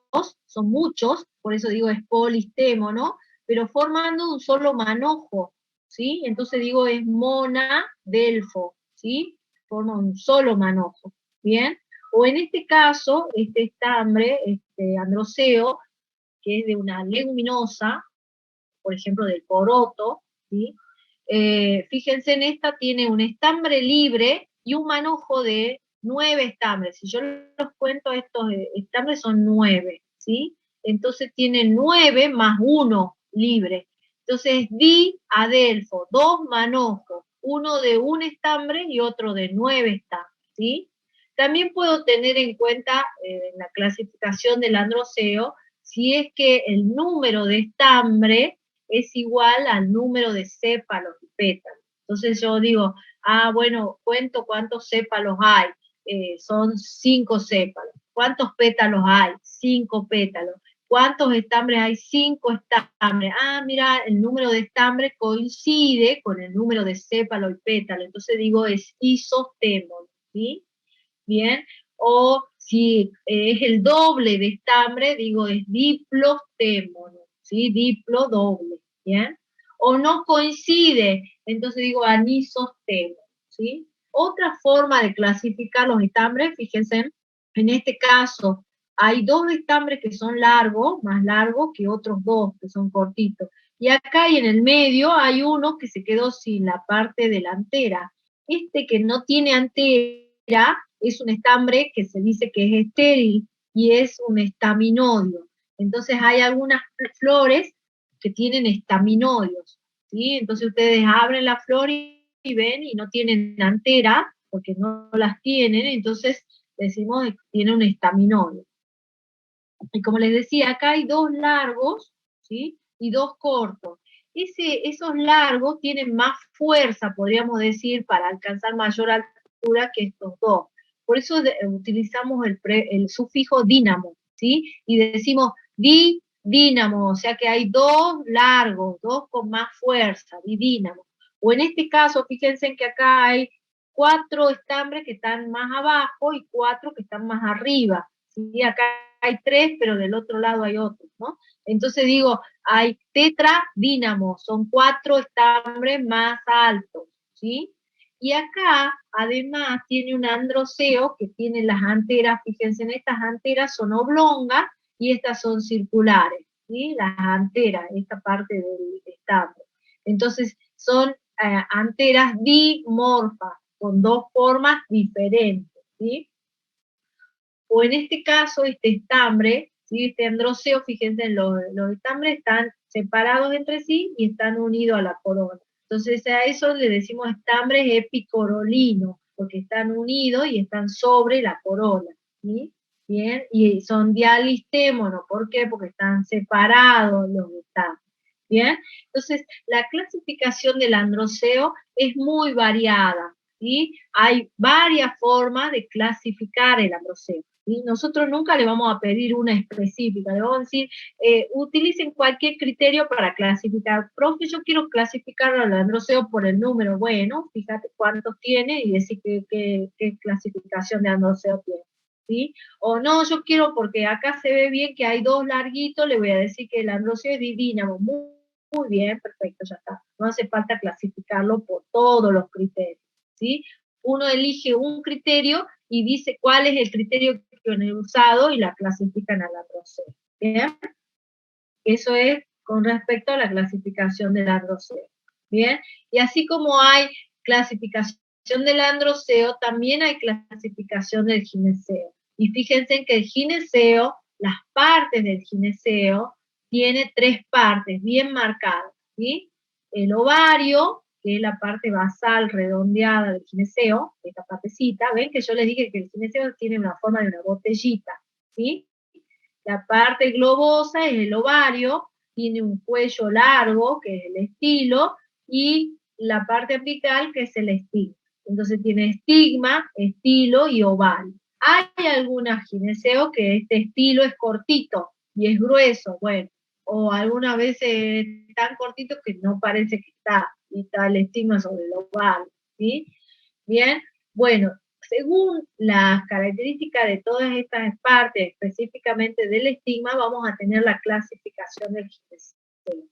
son muchos, por eso digo es polistémono, pero formando un solo manojo, ¿sí? Entonces digo es monadelfo, ¿sí? Forma un solo manojo, ¿bien? O en este caso, este estambre, este androceo, que es de una leguminosa, por ejemplo del poroto, ¿sí? Fíjense en esta, tiene un estambre libre y un manojo de 9 estambres. Si yo los cuento, estos estambres son 9, ¿sí? Entonces tiene 9 más 1 libre. Entonces diadelfo, 2 manojos, uno de un estambre y otro de 9 estambres, ¿sí? También puedo tener en cuenta en la clasificación del androceo, si es que el número de estambre es igual al número de sépalos y pétalos. Entonces yo digo, bueno, cuento cuántos sépalos hay, son 5 sépalos. ¿Cuántos pétalos hay? 5 pétalos. ¿Cuántos estambres hay? 5 estambres. Mira, el número de estambres coincide con el número de sépalos y pétalos. Entonces digo, es isostémono, ¿sí? Bien. O si es el doble de estambre, digo, es diplostémono, ¿sí? Diplo doble, ¿bien? O no coincide, entonces digo anisostémono, ¿sí? Otra forma de clasificar los estambres, fíjense, en este caso hay 2 estambres que son largos, más largos que otros 2 que son cortitos. Y acá y en el medio hay uno que se quedó sin la parte delantera. Este que no tiene antera es un estambre que se dice que es estéril y es un estaminodio. Entonces hay algunas flores que tienen estaminodios, ¿sí? Entonces ustedes abren la flor y ven y no tienen antera, porque no las tienen, entonces decimos que tiene un estaminodio. Y como les decía, acá hay 2 largos, ¿sí? Y 2 cortos. Esos largos tienen más fuerza, podríamos decir, para alcanzar mayor altura que estos 2. Por eso utilizamos el sufijo dínamo, ¿sí? Y decimos dínamo, o sea que hay 2 largos, 2 con más fuerza, dínamo. O en este caso, fíjense que acá hay 4 estambres que están más abajo y 4 que están más arriba, ¿sí? Acá hay 3, pero del otro lado hay otros, ¿no? Entonces digo, hay tetradínamo, son 4 estambres más altos, ¿sí? Y acá, además, tiene un androceo que tiene las anteras, fíjense, en estas anteras son oblongas y estas son circulares, ¿sí? Las anteras, esta parte del estambre. Entonces, son anteras dimorfas, con dos formas diferentes, ¿sí? O en este caso, este estambre, ¿sí? Este androceo, fíjense, los estambres están separados entre sí y están unidos a la corona. Entonces a eso le decimos estambres epicorolinos, porque están unidos y están sobre la corona, ¿sí? Bien, y son dialistémonos, ¿por qué? Porque están separados los estambres. Bien, entonces la clasificación del androceo es muy variada, ¿sí? Hay varias formas de clasificar el androceo. ¿Sí? Nosotros nunca le vamos a pedir una específica, le vamos a decir, utilicen cualquier criterio para clasificar. Profe, yo quiero clasificar al androceo por el número. Bueno, fíjate cuántos tiene y decir qué clasificación de androceo tiene. ¿Sí? O no, yo quiero, porque acá se ve bien que hay dos larguitos, le voy a decir que el androceo es didínamo. Muy bien, perfecto, ya está. No hace falta clasificarlo por todos los criterios. ¿Sí? Uno elige un criterio y dice cuál es el criterio que han usado y la clasifican al androceo. ¿Bien? Eso es con respecto a la clasificación del androceo. ¿Bien? Y así como hay clasificación del androceo, también hay clasificación del gineceo. Y fíjense que el gineceo, las partes del gineceo, tiene tres partes bien marcadas. ¿Sí? El ovario, que es la parte basal redondeada del gineceo, esta partecita, ven que yo les dije que el gineceo tiene una forma de una botellita, ¿sí? La parte globosa es el ovario, tiene un cuello largo, que es el estilo, y la parte apical, que es el estigma. Entonces tiene estigma, estilo y ovario. Hay algunas gineseos que este estilo es cortito y es grueso, bueno, o algunas veces tan cortito que no parece que está, y está el estigma sobre el ovario, ¿sí? Bien, bueno, según las características de todas estas partes, específicamente del estigma, vamos a tener la clasificación del gineceo.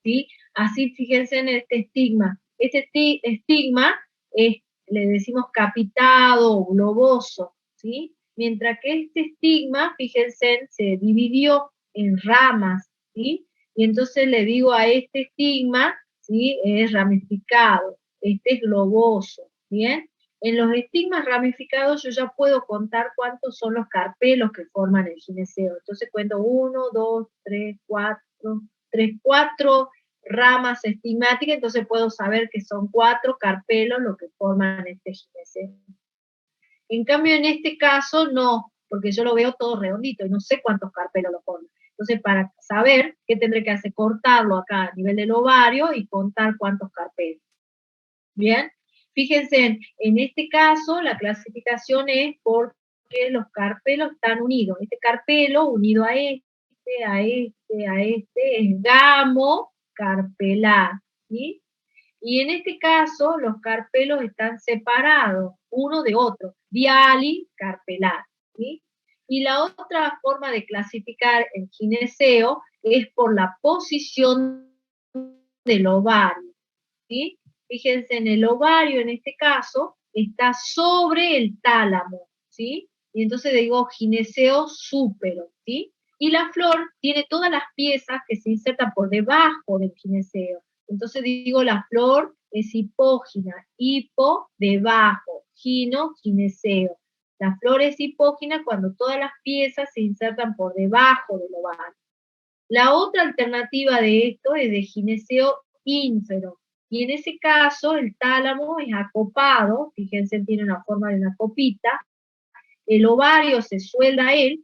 ¿Sí? Así fíjense en este estigma. Este estigma es, le decimos capitado o globoso, ¿sí? Mientras que este estigma, fíjense, se dividió en ramas, ¿sí? Y entonces le digo a este estigma, ¿sí? Es ramificado, este es globoso, ¿bien? En los estigmas ramificados yo ya puedo contar cuántos son los carpelos que forman el gineceo. Entonces cuento 1, 2, 3, 4 ramas estigmáticas, entonces puedo saber que son 4 carpelos los que forman este gineceo. En cambio, en este caso, no, porque yo lo veo todo redondito y no sé cuántos carpelos lo forman. Entonces, para saber, ¿qué tendré que hacer? Cortarlo acá a nivel del ovario y contar cuántos carpelos. ¿Bien? Fíjense, en este caso, la clasificación es porque los carpelos están unidos. Este carpelo unido a este, es gamo carpelar, ¿sí? Y en este caso, los carpelos están separados uno de otro, diali carpelar, ¿sí? Y la otra forma de clasificar el gineceo es por la posición del ovario, ¿sí? Fíjense, en el ovario, en este caso, está sobre el tálamo, ¿sí? Y entonces digo gineceo súpero, ¿sí? Y la flor tiene todas las piezas que se insertan por debajo del gineceo. Entonces digo, la flor es hipógina, hipo, debajo, gino, gineceo. La flor es hipógina cuando todas las piezas se insertan por debajo del ovario. La otra alternativa de esto es de gineceo ínfero. Y en ese caso, el tálamo es acopado, fíjense, tiene una forma de una copita, el ovario se suelda a él,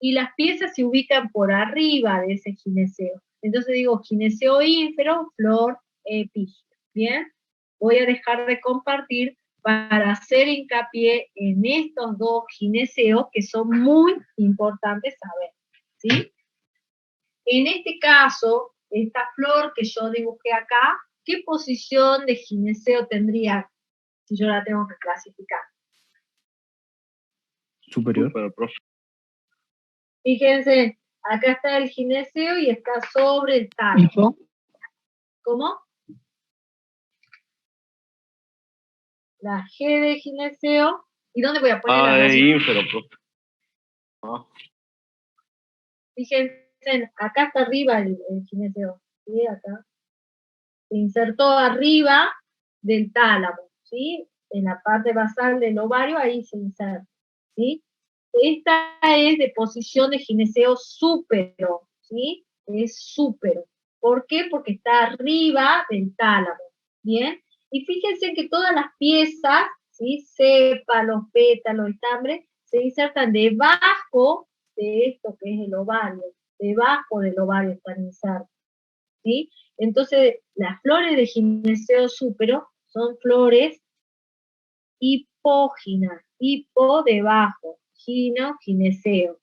y las piezas se ubican por arriba de ese gineceo. Entonces digo, gineceo ínfero, flor epígita. ¿Bien? Voy a dejar de compartir para hacer hincapié en estos dos gineceos que son muy importantes saber. ¿Sí? En este caso, esta flor que yo dibujé acá, ¿qué posición de gineceo tendría si yo la tengo que clasificar? Superior. Pero, profe, Fíjense, acá está el gineceo y está sobre el tálamo. Hipo, ¿Cómo? la G de gineceo, ¿y dónde voy a poner la Ah, es rayita? ínfero, profe. Ah, Fíjense, acá está arriba el gineceo, ¿sí? Acá. Se insertó arriba del tálamo, ¿sí? En la parte basal del ovario, ahí se inserta, ¿sí? Esta es de posición de gineceo súpero, ¿sí? Es súpero. ¿Por qué? Porque está arriba del tálamo, ¿bien? Y fíjense que todas las piezas, ¿sí? Sépalos, pétalos, estambres, se insertan debajo de esto que es el ovario. Debajo del ovario están insertos, ¿sí? Entonces, las flores de gineceo súpero son flores hipóginas, hipo debajo, gino, gineceo.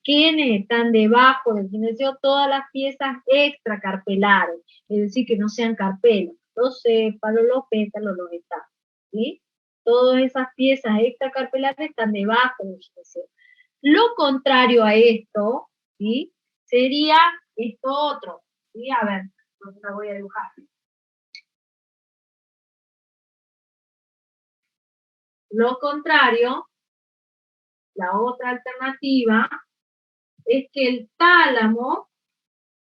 ¿Quiénes están debajo del gineceo? Todas las piezas extracarpelares, es decir, que no sean carpelos, los sépalos, los pétalos, los estambres, ¿sí? Todas esas piezas extracarpelares están debajo del gineceo. Lo contrario a esto, ¿sí? Sería esto otro, ¿sí? A ver, la voy a dibujar. Lo contrario, la otra alternativa, es que el tálamo,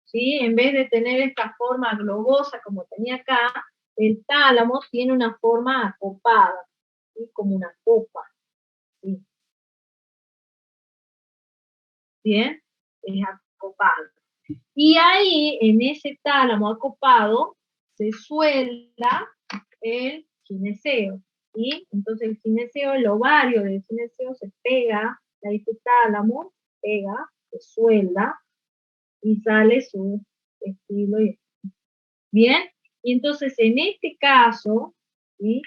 ¿sí? En vez de tener esta forma globosa como tenía acá, el tálamo tiene una forma acopada, ¿sí? Como una copa, ¿sí? ¿Bien? Es acopado. Y ahí, en ese tálamo acopado, se suelda el gineceo, ¿sí? Entonces el gineceo, el ovario del gineceo se pega a este tálamo, pega, se suelda, y sale su estilo. Bien, y entonces en este caso, ¿sí?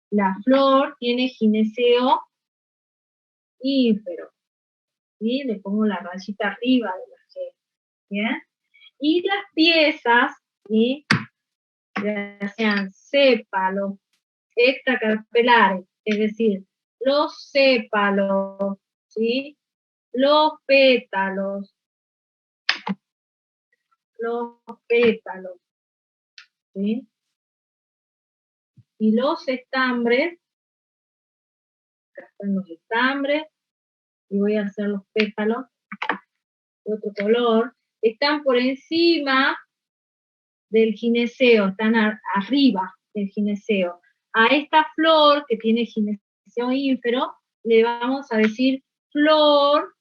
La flor tiene gineceo ínfero, ¿sí? Le pongo la rayita arriba de la G, ¿bien? Y las piezas, ¿sí? Ya sean sépalos, extracarpelares, es decir, los sépalos, ¿sí? Los pétalos, ¿sí? Y los estambres, acá están los estambres, y voy a hacer los pétalos de otro color, están por encima del gineceo, están arriba del gineceo. A esta flor que tiene gineceo ínfero, le vamos a decir flor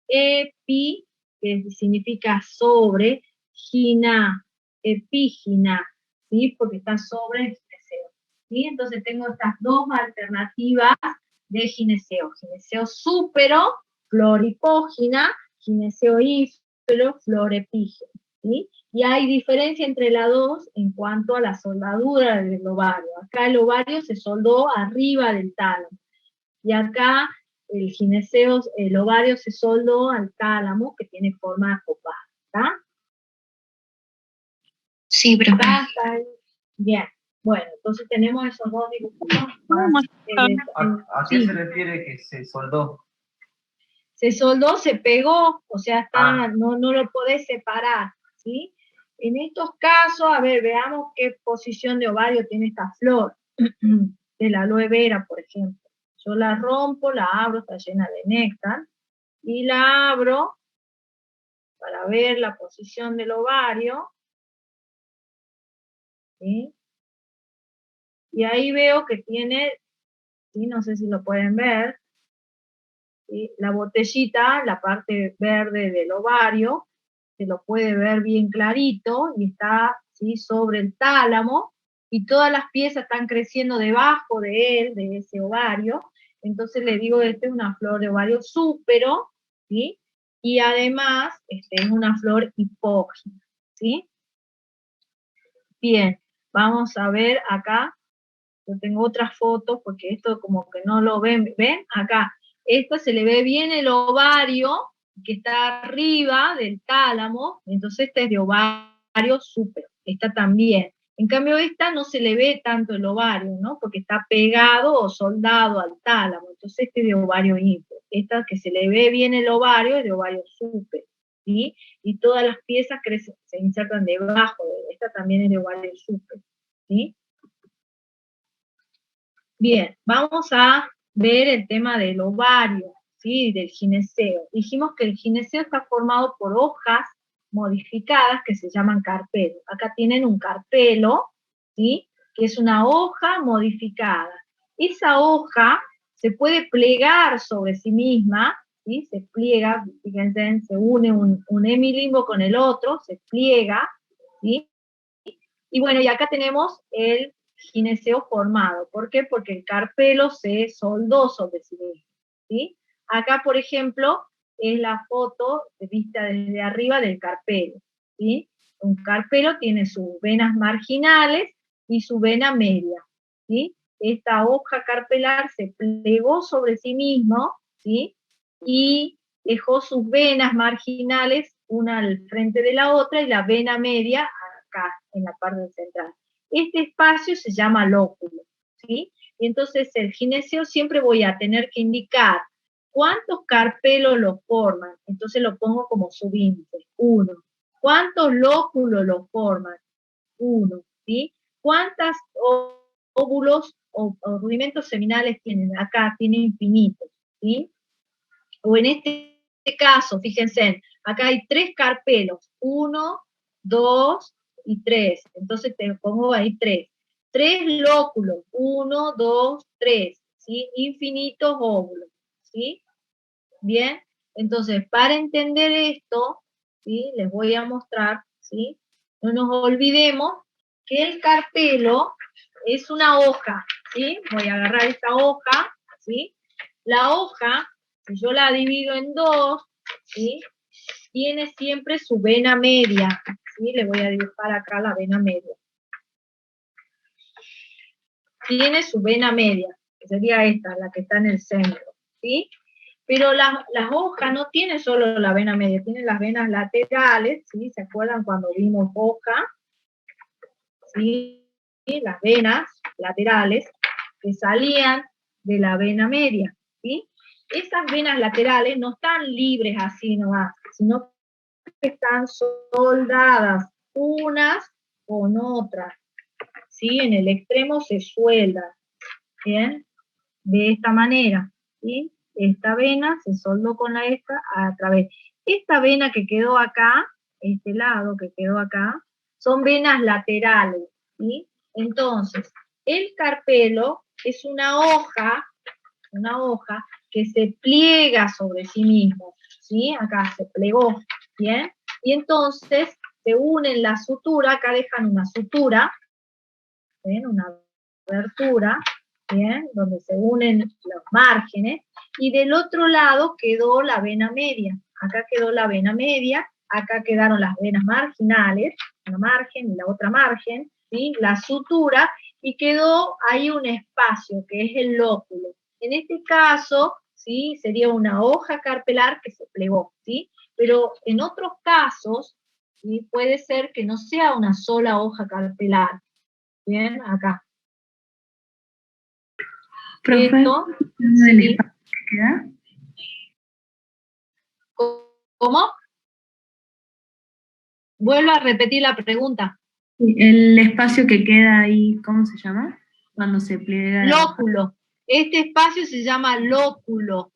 epi, que significa sobre, gina, epígina, ¿sí? Porque está sobre el gineceo, ¿sí? Entonces tengo estas dos alternativas de gineceo. Gineceo súpero, flor hipógina, gineceo ínfero, flor epígena, ¿sí? Y hay diferencia entre las dos en cuanto a la soldadura del ovario. Acá el ovario se soldó arriba del tálamo. Y acá el gineceo, el ovario se soldó al tálamo, que tiene forma acopada, ¿está? Sí, profe. Bien. Bueno, entonces tenemos esos dos dibujos. ¿A qué se refiere que se soldó? Se soldó, se pegó, o sea, está, no lo podés separar, ¿sí? En estos casos, a ver, veamos qué posición de ovario tiene esta flor, de la aloe vera, por ejemplo. Yo la rompo, la abro, está llena de néctar, y la abro para ver la posición del ovario, ¿sí? Y ahí veo que tiene, ¿sí? No sé si lo pueden ver, ¿sí? La botellita, la parte verde del ovario, se lo puede ver bien clarito, y está, ¿sí? Sobre el tálamo, y todas las piezas están creciendo debajo de él, de ese ovario. Entonces le digo, esta es una flor de ovario súpero, ¿sí? Y además, es una flor hipógina, ¿sí? Bien, vamos a ver acá, yo tengo otras fotos, porque esto como que no lo ven, ¿ven? Acá, esto se le ve bien el ovario, que está arriba del tálamo, entonces este es de ovario súper, esta también. En cambio esta no se le ve tanto el ovario, ¿no? Porque está pegado o soldado al tálamo, entonces este es de ovario ínfero. Esta que se le ve bien el ovario es de ovario súper, ¿sí? Y todas las piezas crecen, se insertan debajo de esta, también es de ovario súper, ¿sí? Bien, vamos a ver el tema del ovario, ¿sí? Del gineceo. Dijimos que el gineceo está formado por hojas modificadas que se llaman carpelos. Acá tienen un carpelo, ¿sí? Que es una hoja modificada. Esa hoja se puede plegar sobre sí misma, ¿sí? Se pliega, fíjense, se une un hemilimbo con el otro, se pliega, ¿sí? Y bueno, y acá tenemos el gineceo formado. ¿Por qué? Porque el carpelo se soldó sobre sí mismo, ¿sí? Acá, por ejemplo, es la foto vista desde arriba del carpelo, ¿sí? Un carpelo tiene sus venas marginales y su vena media, ¿sí? Esta hoja carpelar se plegó sobre sí mismo, ¿sí? Y dejó sus venas marginales una al frente de la otra y la vena media acá, en la parte central. Este espacio se llama lóculo, ¿sí? Y entonces el gineceo siempre voy a tener que indicar cuántos carpelos lo forman, entonces lo pongo como subíndice, 1. ¿Cuántos lóculos lo forman? 1, ¿sí? ¿Cuántos óvulos o rudimentos seminales tienen? Acá tiene infinitos, ¿sí? O en este caso, fíjense, acá hay 3 carpelos, 1, 2 y 3. Entonces te pongo ahí 3. 3 lóculos, 1, 2, 3, ¿sí? Infinitos óvulos, ¿sí? Bien, entonces para entender esto, ¿sí? Les voy a mostrar, ¿sí? No nos olvidemos que el carpelo es una hoja, ¿sí? Voy a agarrar esta hoja, ¿sí? La hoja, si yo la divido en 2, ¿sí? Tiene siempre su vena media, ¿sí? Le voy a dibujar acá la vena media. Tiene su vena media, que sería esta, la que está en el centro, ¿sí? Pero las hojas no tienen solo la vena media, tienen las venas laterales, ¿sí? ¿Se acuerdan cuando vimos hoja? ¿Sí? Las venas laterales que salían de la vena media, ¿sí? Esas venas laterales no están libres así nomás, sino que están soldadas unas con otras, ¿sí? En el extremo se sueldan, ¿bien? De esta manera, ¿sí? Esta vena se soldó con la esta a través. Esta vena que quedó acá, este lado que quedó acá, son venas laterales, ¿sí? Entonces, el carpelo es una hoja que se pliega sobre sí mismo, ¿sí? Acá se plegó, ¿bien? Y entonces se unen la sutura, acá dejan una sutura, ¿ven? Una abertura, ¿bien? Donde se unen los márgenes, y del otro lado quedó la vena media. Acá quedó la vena media, acá quedaron las venas marginales, una margen y la otra margen, ¿sí? La sutura, y quedó ahí un espacio que es el lóculo. En este caso, ¿sí? Sería una hoja carpelar que se plegó, ¿sí? Pero en otros casos, ¿sí? Puede ser que no sea una sola hoja carpelar. Bien, acá. Profe, Esto, ¿el sí. espacio que queda? ¿Cómo? Vuelvo a repetir la pregunta. El espacio que queda ahí, ¿cómo se llama? Cuando se pliega la hoja. Lóculo. Este espacio se llama lóculo,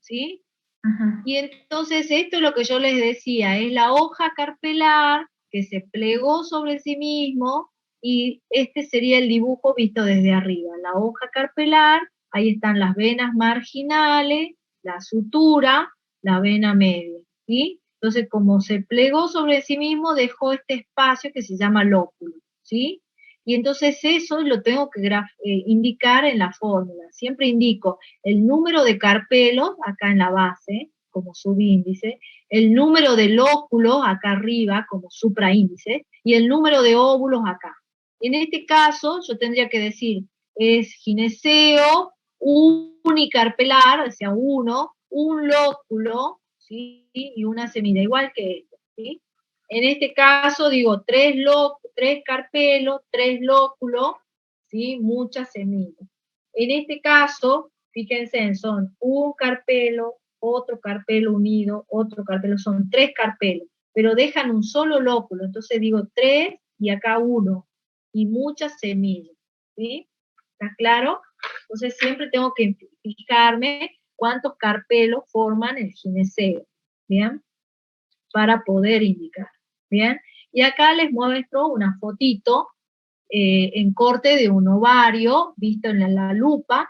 ¿sí? Ajá. Y entonces esto es lo que yo les decía, es la hoja carpelar que se plegó sobre sí mismo, y este sería el dibujo visto desde arriba. La hoja carpelar, ahí están las venas marginales, la sutura, la vena media, ¿sí? Entonces, como se plegó sobre sí mismo, dejó este espacio que se llama lóculo, ¿sí? Y entonces eso lo tengo que indicar en la fórmula. Siempre indico el número de carpelos acá en la base, como subíndice, el número de lóculos acá arriba, como supraíndice, y el número de óvulos acá. En este caso, yo tendría que decir, es gineceo unicarpelar, o sea, un lóculo, ¿sí? Y una semilla, igual que esto, ¿sí? En este caso, digo, 3 carpelos, 3 lóculos, ¿sí? Muchas semillas. En este caso, fíjense, son un carpelo, otro carpelo unido, otro carpelo, son 3 carpelos, pero dejan un solo lóculo, entonces digo 3 y acá 1, y muchas semillas, ¿sí? ¿Está claro? Entonces siempre tengo que fijarme cuántos carpelos forman el gineceo, ¿bien? Para poder indicar, ¿bien? Y acá les muestro una fotito en corte de un ovario, visto en la lupa.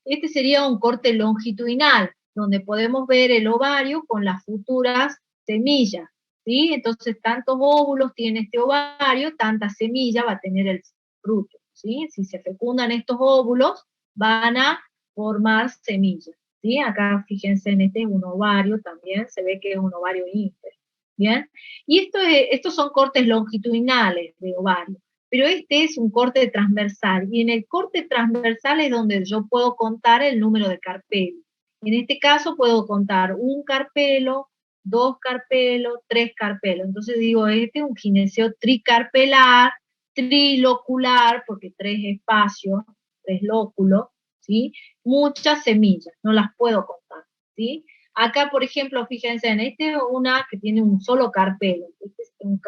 Este sería un corte longitudinal, donde podemos ver el ovario con las futuras semillas, ¿sí? Entonces, tantos óvulos tiene este ovario, tanta semilla va a tener el fruto, ¿sí? Si se fecundan estos óvulos, van a formar semillas, ¿sí? Acá, fíjense, en este es un ovario también, se ve que es un ovario ínfero, ¿bien? Y estos son cortes longitudinales de ovario. Pero este es un corte transversal, y en el corte transversal es donde yo puedo contar el número de carpelos. En este caso puedo contar un carpelo, 2 carpelos, 3 carpelos. Entonces digo, este es un gineceo tricarpelar, trilocular, porque 3 espacios, 3 lóculos, ¿sí? Muchas semillas, no las puedo contar, ¿sí? Acá, por ejemplo, fíjense, en este es una que tiene un solo carpelo. Este es un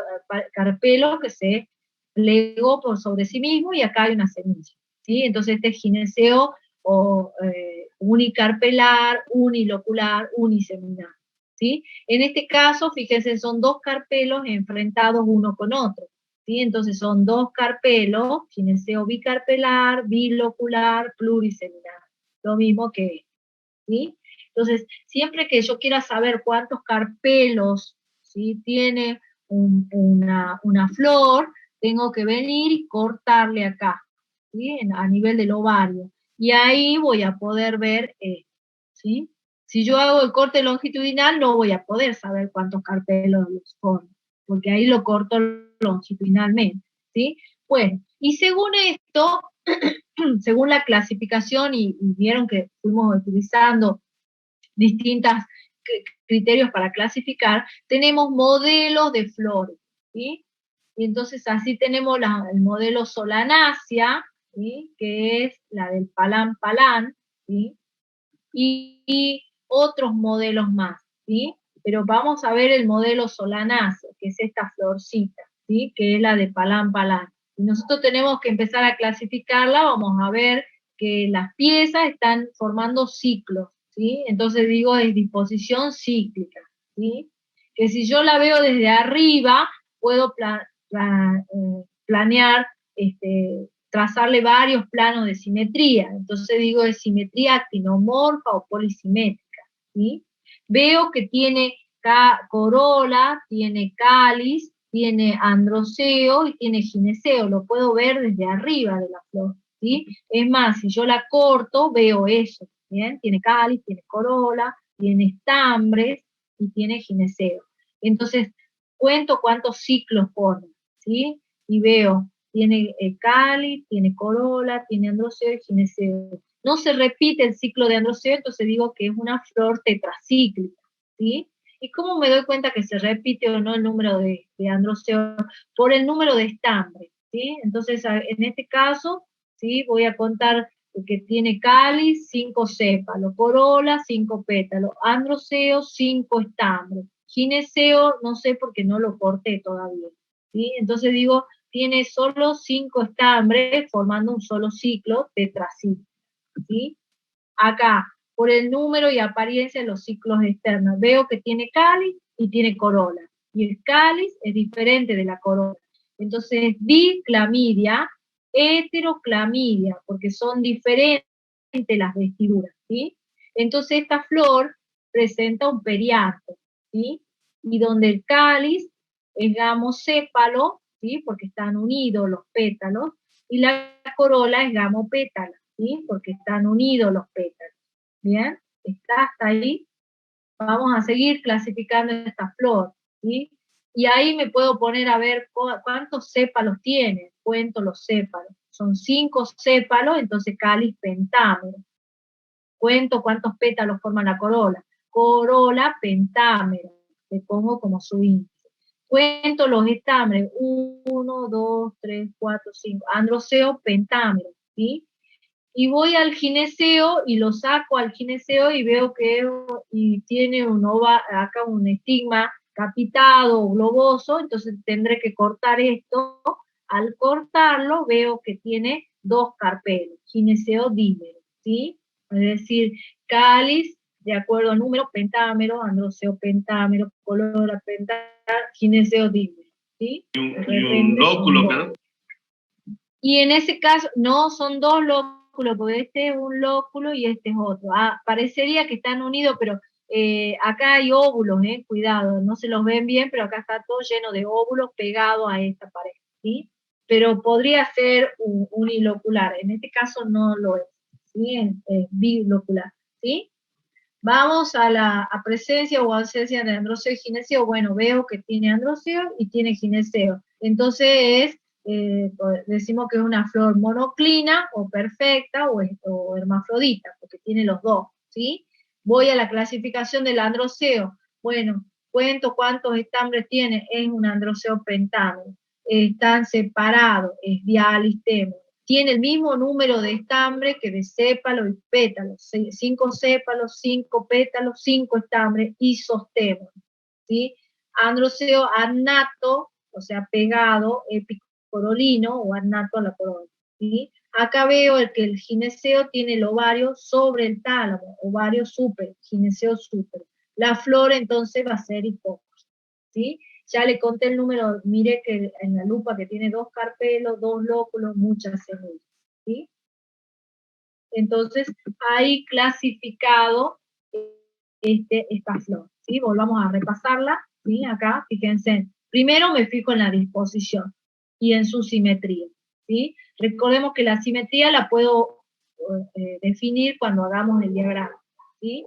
carpelo que se plegó por sobre sí mismo, y acá hay una semilla, ¿sí? Entonces este es gineceo unicarpelar, unilocular, uniseminal, ¿sí? En este caso, fíjense, son 2 carpelos enfrentados uno con otro, ¿sí? Entonces son 2 carpelos, gineceo bicarpelar, bilocular, pluriseminal, lo mismo que, ¿sí? Entonces, siempre que yo quiera saber cuántos carpelos, ¿sí?, tiene una flor, tengo que venir y cortarle acá, ¿sí?, a nivel del ovario. Y ahí voy a poder ver esto, ¿sí? Si yo hago el corte longitudinal, no voy a poder saber cuántos carpelos formo, porque ahí lo corto longitudinalmente, ¿sí? Bueno, y según esto, según la clasificación, y vieron que fuimos utilizando distintos criterios para clasificar, tenemos modelos de flores, ¿sí? Y entonces así tenemos el modelo Solanaceae, ¿sí?, que es la del Palán, ¿sí?, y otros modelos más, ¿sí? Pero vamos a ver el modelo Solanaceae, que es esta florcita, ¿sí?, que es la de Palán. Y nosotros tenemos que empezar a clasificarla. Vamos a ver que las piezas están formando ciclos, ¿sí? Entonces digo, es disposición cíclica, ¿sí? Que si yo la veo desde arriba, puedo planear, trazarle varios planos de simetría. Entonces digo, es simetría actinomorfa o polisimétrica, ¿sí? Veo que tiene corola, tiene cáliz, tiene androceo y tiene gineceo. Lo puedo ver desde arriba de la flor, ¿sí? Es más, si yo la corto, veo eso, ¿bien? Tiene cáliz, tiene corola, tiene estambres y tiene gineceo. Entonces, cuento cuántos ciclos forma, ¿sí? Y veo, tiene cáliz, tiene corola, tiene androceo y gineceo. No se repite el ciclo de androceo, entonces digo que es una flor tetracíclica, ¿sí? ¿Y cómo me doy cuenta que se repite o no el número de androceo? Por el número de estambres, ¿sí? Entonces, en este caso, ¿sí?, voy a contar que tiene cáliz, 5 sépalos, corola, 5 pétalos, androceo, 5 estambres, gineceo, no sé porque no lo corté todavía, ¿sí? Entonces digo, tiene solo 5 estambres formando un solo ciclo tetracíclico, ¿sí? Acá, por el número y apariencia de los ciclos externos, veo que tiene cáliz y tiene corola, y el cáliz es diferente de la corola. Entonces, biclamidia, heteroclamidia, porque son diferentes las vestiduras, ¿sí? Entonces, esta flor presenta un perianto, ¿sí? Y donde el cáliz es gamosépalo, ¿sí?, porque están unidos los pétalos, y la corola es gamopétala, ¿sí?, porque están unidos los pétalos. ¿Bien? ¿Está hasta ahí? Vamos a seguir clasificando esta flor, ¿sí? Y ahí me puedo poner a ver cuántos sépalos tiene. Cuento los sépalos. Son 5 sépalos, entonces cáliz pentámero. Cuento cuántos pétalos forman la corola. Corola pentámero. Le pongo como su índice. Cuento los estambres. 1, 2, 3, 4, 5. Androceo pentámero, ¿sí? Y voy al gineceo y lo saco al gineceo y veo que tiene acá un estigma capitado o globoso, entonces tendré que cortar esto. Al cortarlo veo que tiene dos carpelos, gineceo dímero, ¿sí? Es decir, cáliz, de acuerdo al número, pentámero, androceo pentámero, colora pentámero, gineceo dímero, ¿sí? Y un lóculo, ¿no? Y en ese caso, no son dos lóculos, porque este es un lóculo y este es otro. Parecería que están unidos, pero acá hay óvulos, cuidado, no se los ven bien, pero acá está todo lleno de óvulos pegados a esta pared, ¿sí? Pero podría ser unilocular, en este caso no lo es, ¿sí? Es bilocular, ¿sí? Vamos a la presencia o ausencia de androceo y gineceo. Bueno, veo que tiene androceo y tiene gineceo. Entonces decimos que es una flor monoclina o perfecta o hermafrodita, porque tiene los dos, ¿sí? Voy a la clasificación del androceo. Bueno, cuento cuántos estambres tiene. Es un androceo pentámero. Están separados, es dialistemo. Tiene el mismo número de estambres que de sépalos y pétalos, 5 sépalos, 5 pétalos, 5 estambres, isostémos, ¿sí? Androceo annato, o sea, pegado, epicorolino o annato a la corola, ¿sí? Acá veo que el gineceo tiene el ovario sobre el tálamo, ovario súper, gineceo súper. La flor entonces va a ser hipócrita, ¿sí? Ya le conté el número, mire que en la lupa que tiene 2 carpelos, 2 lóculos, muchas semillas, ¿sí? Entonces, ahí clasificado esta flor, ¿sí? Volvamos a repasarla, ¿sí? Acá, fíjense, primero me fijo en la disposición y en su simetría, ¿sí? Recordemos que la simetría la puedo definir cuando hagamos el diagrama, ¿sí?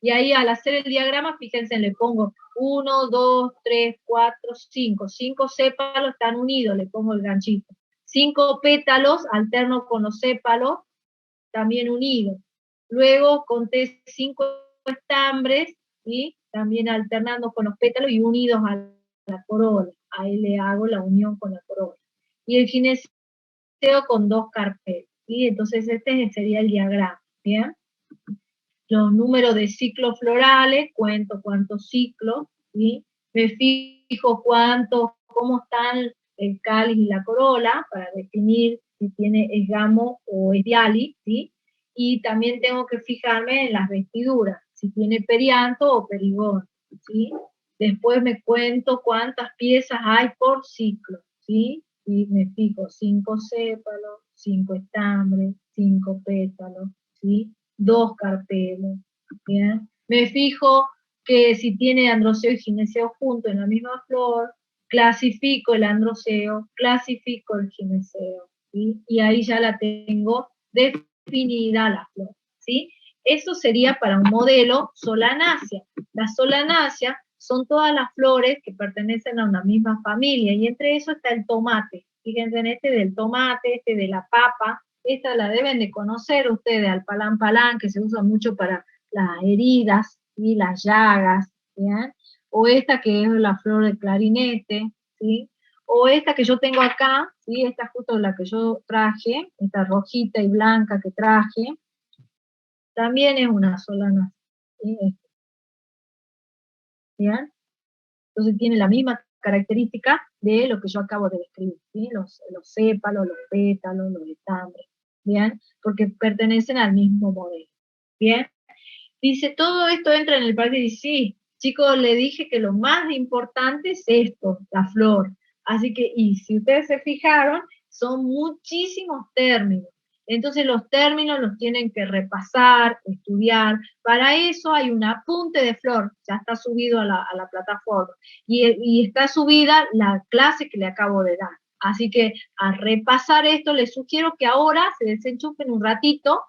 Y ahí al hacer el diagrama, fíjense, le pongo 1, 2, 3, 4, 5. 5 sépalos están unidos, le pongo el ganchito. 5 pétalos, alterno con los sépalos, también unidos. Luego conté 5 estambres, ¿sí? También alternando con los pétalos y unidos a la corola. Ahí le hago la unión con la corola. Y el gineceo con 2 carpelos, ¿sí? Entonces este sería el diagrama, ¿bien? Los números de ciclos florales, cuento cuántos ciclos, ¿sí? Me fijo cómo están el cáliz y la corola, para definir si tiene esgamo o es diálisis, ¿sí? Y también tengo que fijarme en las vestiduras, si tiene perianto o perigón, ¿sí? Después me cuento cuántas piezas hay por ciclo, ¿sí? Y me fijo 5 sépalos, 5 estambres, 5 pétalos, ¿sí? 2 carpelos, ¿bien? Me fijo que si tiene androceo y gineceo juntos en la misma flor, clasifico el androceo, clasifico el gineceo, ¿sí? Y ahí ya la tengo definida la flor, ¿sí? Eso sería para un modelo solanácea. Las solanáceas son todas las flores que pertenecen a una misma familia, y entre eso está el tomate. Fíjense en este del tomate, este de la papa. Esta la deben de conocer ustedes, al palán palán, que se usa mucho para las heridas y las llagas, ¿bien? O esta que es la flor de clarinete, ¿sí? O esta que yo tengo acá, ¿sí? Esta es justo la que yo traje, esta rojita y blanca que traje, también es una solana, ¿sí? ¿Bien? Entonces tiene la misma característica de lo que yo acabo de describir, ¿sí? Los sépalos, los pétalos, los estambres, ¿bien? Porque pertenecen al mismo modelo, ¿bien? Dice, todo esto entra en el paréntesis, sí, chicos, le dije que lo más importante es esto, la flor. Así que, y si ustedes se fijaron, son muchísimos términos. Entonces los términos los tienen que repasar, estudiar. Para eso hay un apunte de flor, ya está subido a la plataforma. Y está subida la clase que le acabo de dar. Así que a repasar esto, les sugiero que ahora se desenchufen un ratito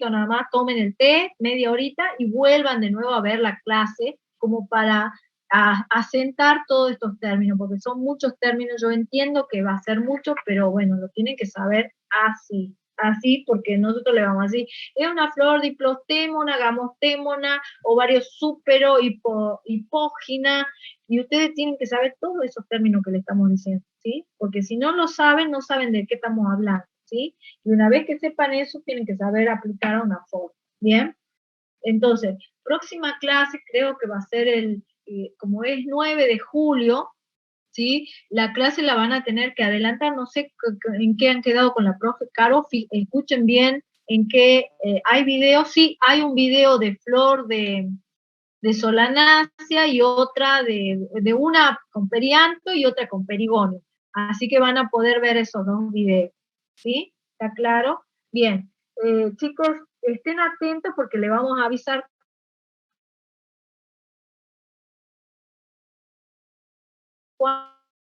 nada más, tomen el té, media horita, y vuelvan de nuevo a ver la clase, como para asentar todos estos términos, porque son muchos términos. Yo entiendo que va a ser mucho, pero bueno, lo tienen que saber así, porque nosotros le vamos a decir, es una flor diplostémona, gamostémona, ovario súpero, hipógina, y ustedes tienen que saber todos esos términos que le estamos diciendo, ¿sí? Porque si no lo saben, no saben de qué estamos hablando, ¿sí? Y una vez que sepan eso, tienen que saber aplicar a una forma, ¿bien? Entonces, próxima clase creo que va a ser como es 9 de julio, ¿sí? La clase la van a tener que adelantar, no sé en qué han quedado con la profe Caro, escuchen bien en qué hay videos, sí, hay un video de Flor de Solanacia y otra de una con perianto y otra con perigonio. Así que van a poder ver esos dos videos, ¿sí? ¿Está claro? Bien. Chicos, estén atentos porque le vamos a avisar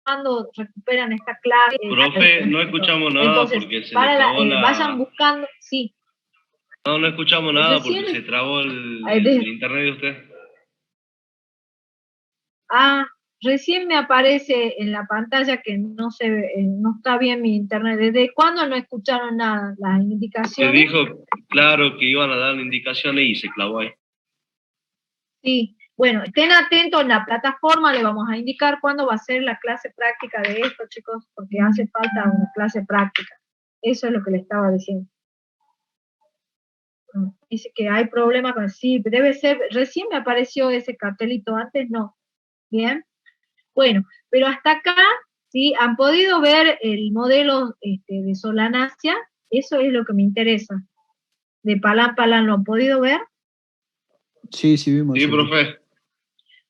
cuando recuperan esta clase. Profe, no escuchamos nada. Entonces, Porque se para le trabó vayan buscando, sí. No escuchamos nada Recién porque se trabó el internet de usted. Recién me aparece en la pantalla que no se ve, no está bien mi internet. ¿Desde cuándo no escucharon nada? Las Se indicaciones. dijo, claro, que iban a dar indicaciones y se clavó ahí. Sí, bueno, estén atentos en la plataforma, le vamos a indicar cuándo va a ser la clase práctica de esto, chicos, porque hace falta una clase práctica. Eso es lo que le estaba diciendo. Dice que hay problemas con... Sí, debe ser... Recién me apareció ese cartelito, antes no. Bien. Bueno, pero hasta acá, ¿sí? ¿Han podido ver el modelo de Solanacia? Eso es lo que me interesa. De Palán Palán, ¿lo han podido ver? Sí, sí vimos. Sí, profe.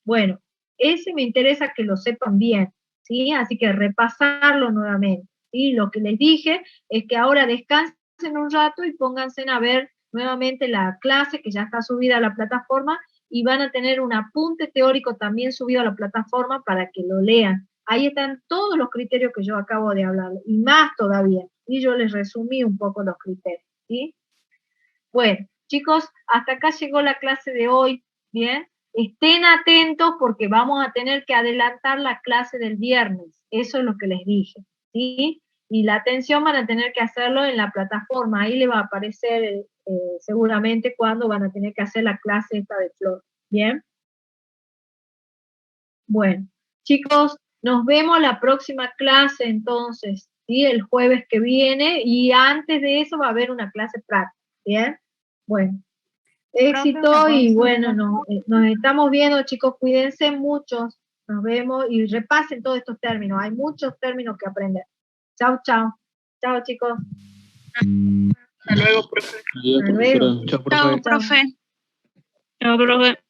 Bueno, ese me interesa que lo sepan bien, ¿sí? Así que repasarlo nuevamente, ¿sí? Lo que les dije es que ahora descansen un rato y pónganse a ver nuevamente la clase que ya está subida a la plataforma y van a tener un apunte teórico también subido a la plataforma para que lo lean. Ahí están todos los criterios que yo acabo de hablar, y más todavía, y yo les resumí un poco los criterios, ¿sí? Bueno, chicos, hasta acá llegó la clase de hoy, ¿bien? Estén atentos porque vamos a tener que adelantar la clase del viernes, eso es lo que les dije, ¿sí? Y la atención van a tener que hacerlo en la plataforma, ahí le va a aparecer seguramente cuando van a tener que hacer la clase esta de Flor, ¿bien? Bueno, chicos, nos vemos la próxima clase entonces, ¿sí? El jueves que viene, y antes de eso va a haber una clase práctica, ¿bien? Bueno, éxito y bueno, nos estamos viendo, chicos, cuídense mucho, nos vemos y repasen todos estos términos, hay muchos términos que aprender. Chao, chao. Chao, chicos. Hasta luego, profe. Adiós, Hasta luego. profesora. Chao, profe. Chao, profe. Chao, profe.